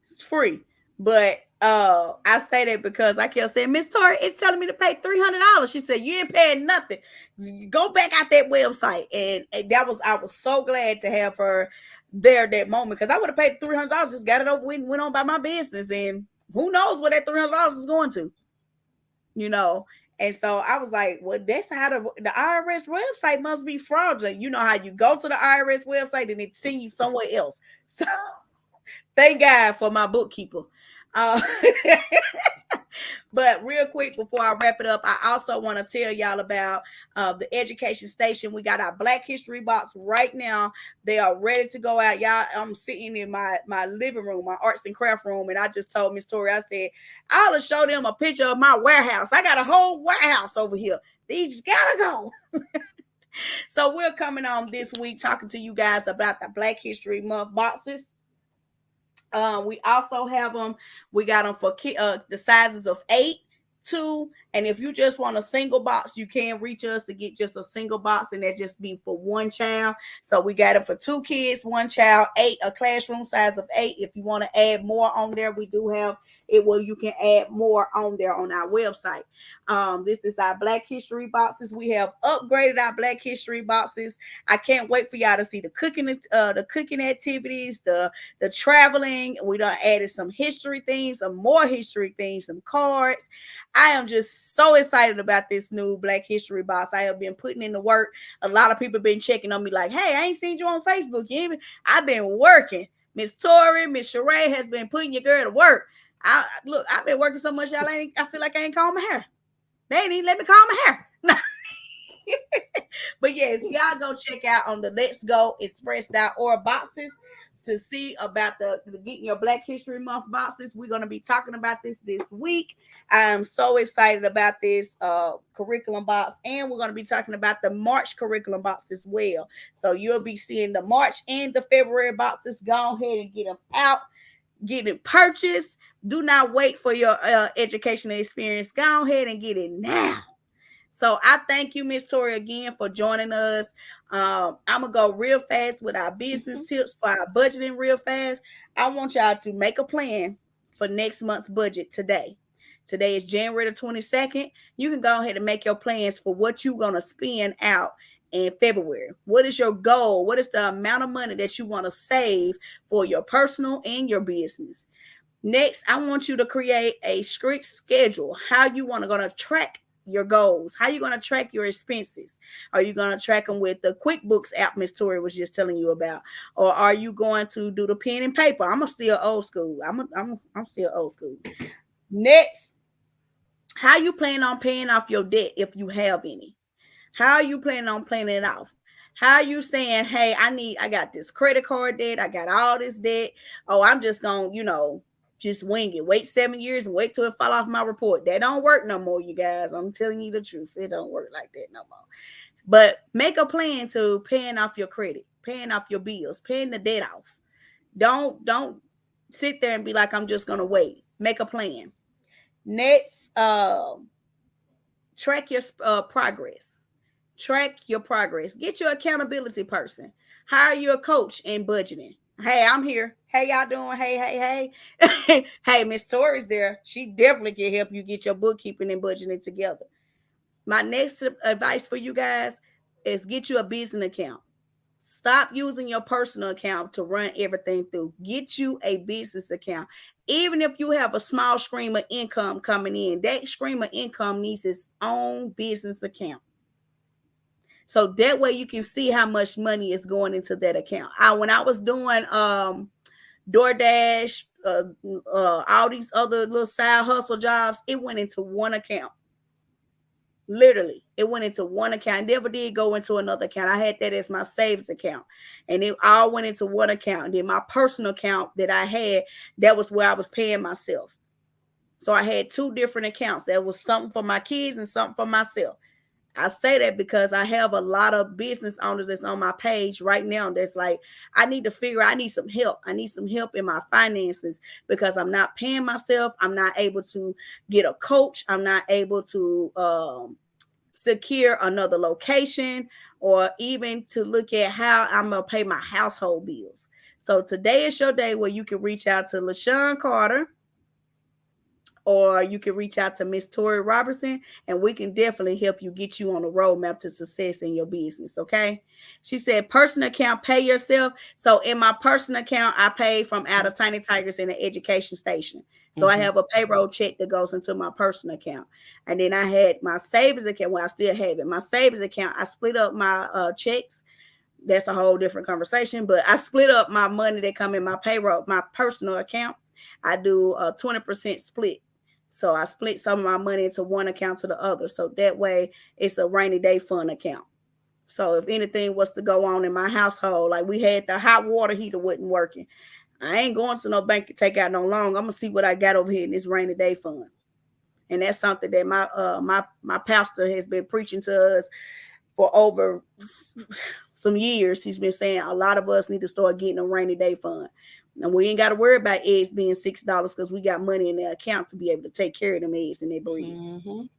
It's free. But I say that because I kept saying, Miss Tori, it's telling me to pay $300. She said, you ain't paying nothing. Go back out that website. And I was so glad to have her there that moment, because I would have paid $300, just got it over with and went on by my business. And who knows what that $300 is going to, you know. And so I was like, well, that's how the IRS website must be fraudulent. You know how you go to the IRS website and it send you somewhere else. So thank God for my bookkeeper. Uh, but real quick before I wrap it up, I also want to tell y'all about the Education Station. We got our Black History box right now. They are ready to go out. Y'all, I'm sitting in my living room, my arts and craft room, and I just told Miss Tori, I said, I'll show them a picture of my warehouse. I got a whole warehouse over here. These gotta go. So we're coming on this week talking to you guys about the Black History Month boxes. We also have them. We got them for the sizes of 8, 2, and if you just want a single box, you can reach us to get just a single box, and that just be for one child. So we got it for 2 kids, 1 child, 8, a classroom size of 8. If you want to add more on there, we do have it where you can add more on there on our website. This is our Black History boxes. We have upgraded our Black History boxes. I can't wait for y'all to see the cooking activities, the traveling. We done added some history things, some more history things, some cards. I am just so excited about this new Black History box. I have been putting in the work. A lot of people have been checking on me like, hey, I ain't seen you on Facebook. I've been working. Miss Tori, Miss Sheree has been putting your girl to work. I've been working so much, I feel like I ain't combed my hair. They ain't even let me comb my hair. But yes, y'all go check out on the Let's Go Express.org boxes. to see about the getting your Black History Month boxes. We're going to be talking about this week. I'm so excited about this curriculum box, and we're going to be talking about the March curriculum box as well. So you'll be seeing the March and the February boxes. Go ahead and get them out, get it purchased. Do not wait for your educational experience. Go ahead and get it now. So I thank you, Miss Tori, again for joining us. I'm gonna go real fast with our business Mhm. tips for our budgeting real fast. I want y'all to make a plan for next month's budget today. Today is January the 22nd. You can go ahead and make your plans for what you're gonna spend out in February. What is your goal? What is the amount of money that you want to save for your personal and your business? Next, I want you to create a strict schedule. How you want to gonna track your goals? How you gonna track your expenses? Are you gonna track them with the QuickBooks app Miss Tori was just telling you about, or are you going to do the pen and paper? I'm still old school. I'm still old school. Next, how you plan on paying off your debt if you have any? How are you planning on paying it off? How are you saying, hey, I got this credit card debt, I got all this debt. Oh, I'm just gonna, just wing it. Wait 7 years and wait till it fall off my report. That don't work no more, you guys. I'm telling you the truth. It don't work like that no more. But make a plan to paying off your credit, paying off your bills, paying the debt off. Don't sit there and be like, I'm just gonna wait. Make a plan. Next, track your progress. Track your progress. Get your accountability person. Hire you a coach in budgeting. Hey, I'm here. Hey, y'all doing? Hey. Hey, Miss Tori's there. She definitely can help you get your bookkeeping and budgeting together. My next advice for you guys is get you a business account. Stop using your personal account to run everything through. Get you a business account. Even if you have a small stream of income coming in, that stream of income needs its own business account. So that way you can see how much money is going into that account. When I was doing DoorDash, all these other little side hustle jobs, it went into one account. Literally, it went into one account. It never did go into another account. I had that as my savings account, and it all went into one account. And then my personal account that I had, that was where I was paying myself. So I had two different accounts. There was something for my kids and something for myself. I say that because I have a lot of business owners that's on my page right now that's like, I need some help. I need some help in my finances because I'm not paying myself. I'm not able to get a coach. I'm not able to secure another location or even to look at how I'm going to pay my household bills. So today is your day where you can reach out to LaShawn Carter, or you can reach out to Miss Tori Robertson, and we can definitely help you get you on a roadmap to success in your business. Okay. She said, personal account, pay yourself. So in my personal account, I pay from out of Tiny Tigers in the Edu-Station. So I Mhm. have a payroll check that goes into my personal account. And then I had my savings account. Well, I still have it. My savings account, I split up my checks. That's a whole different conversation, but I split up my money that come in my payroll, my personal account. I do a 20% split. So I split some of my money into one account to the other. So that way it's a rainy day fund account. So if anything was to go on in my household, like we had the hot water heater wasn't working, I ain't going to no bank to take out no loan. I'm gonna see what I got over here in this rainy day fund. And that's something that my pastor has been preaching to us for over some years. He's been saying a lot of us need to start getting a rainy day fund. And we ain't got to worry about eggs being $6 because we got money in the account to be able to take care of them eggs and their bread. Mhm.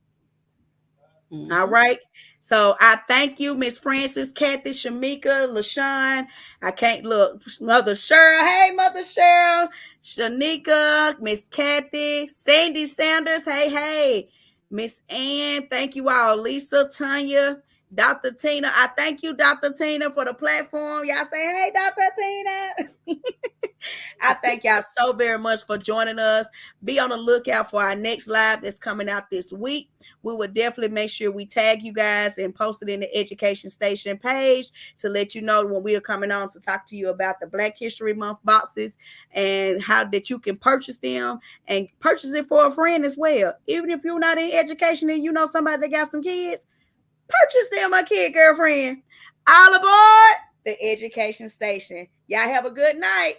All Mhm. right. So I thank you, Miss Francis, Kathy, Shamika, LaShawn. I can't look. Mother Cheryl. Hey, Mother Cheryl. Shanika, Miss Kathy, Sandy Sanders. Hey, hey. Miss Ann. Thank you all. Lisa, Tanya, Dr. Tina. I thank you, Dr. Tina, for the platform. Y'all say, hey, Dr. Tina. I thank y'all so very much for joining us. Be on the lookout for our next live that's coming out this week. We will definitely make sure we tag you guys and post it in the Edu-Station page to let you know when we are coming on to talk to you about the Black History Month boxes and how that you can purchase them and purchase it for a friend as well. Even if you're not in education and you know somebody that got some kids, purchase them a kid girlfriend. All aboard the Edu-Station. Y'all have a good night.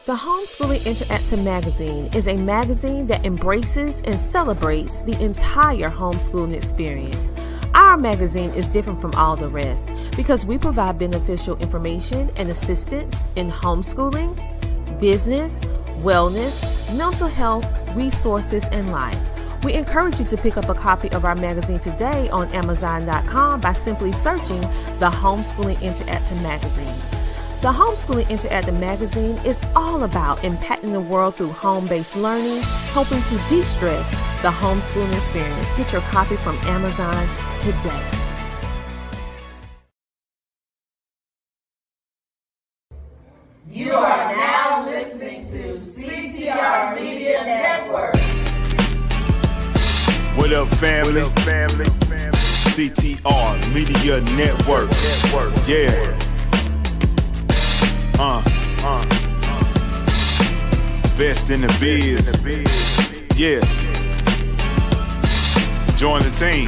The Homeschooling Interactive Magazine is a magazine that embraces and celebrates the entire homeschooling experience. Our magazine is different from all the rest because we provide beneficial information and assistance in homeschooling, business, wellness, mental health, resources, and life. We encourage you to pick up a copy of our magazine today on Amazon.com by simply searching the Homeschooling Interactive Magazine. The Homeschooling Interactive Magazine is all about impacting the world through home-based learning, helping to de-stress the homeschooling experience. Get your copy from Amazon today. You are now listening to CTR Media Network. What up, family? CTR Media Network. Yeah. Best in the biz. Yeah. Join the team.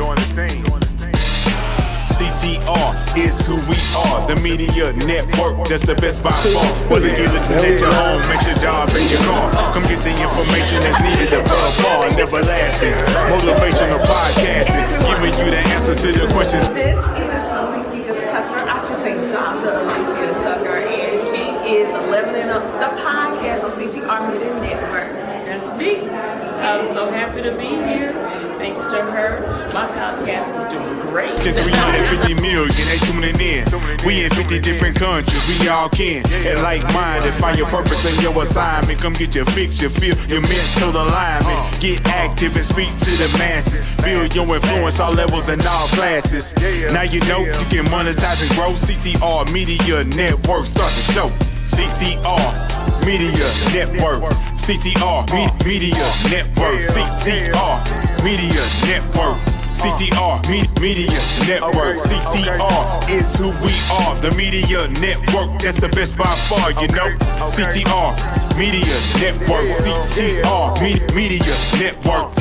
CTR is who we are. The media network, that's the best by far. Whether you listen at your home, at your job, in your car, come get the information that's needed above all. Never lasting. Motivational podcasting, giving you the answers to the questions. This is Olivia Tucker. I should say Dr. Olivia Tucker, and she is listening to the podcast on CTR Media Network. That's me. I'm so happy to be here. Thanks to her, my podcast is doing great. 350 million, they tuning in. We in 50 different countries, we all can. And like-minded, find your purpose and your assignment. Come get your fix, your feel, your mental alignment. Get active and speak to the masses. Build your influence, all levels and all classes. Now you know you can monetize and grow. CTR Media Network, start the show. CTR Media Network. CTR Media Network. CTR Media Network. CTR Media Network. CTR is who we are. The media network, that's the best by far, you know. CTR Media Network. CTR Media Network.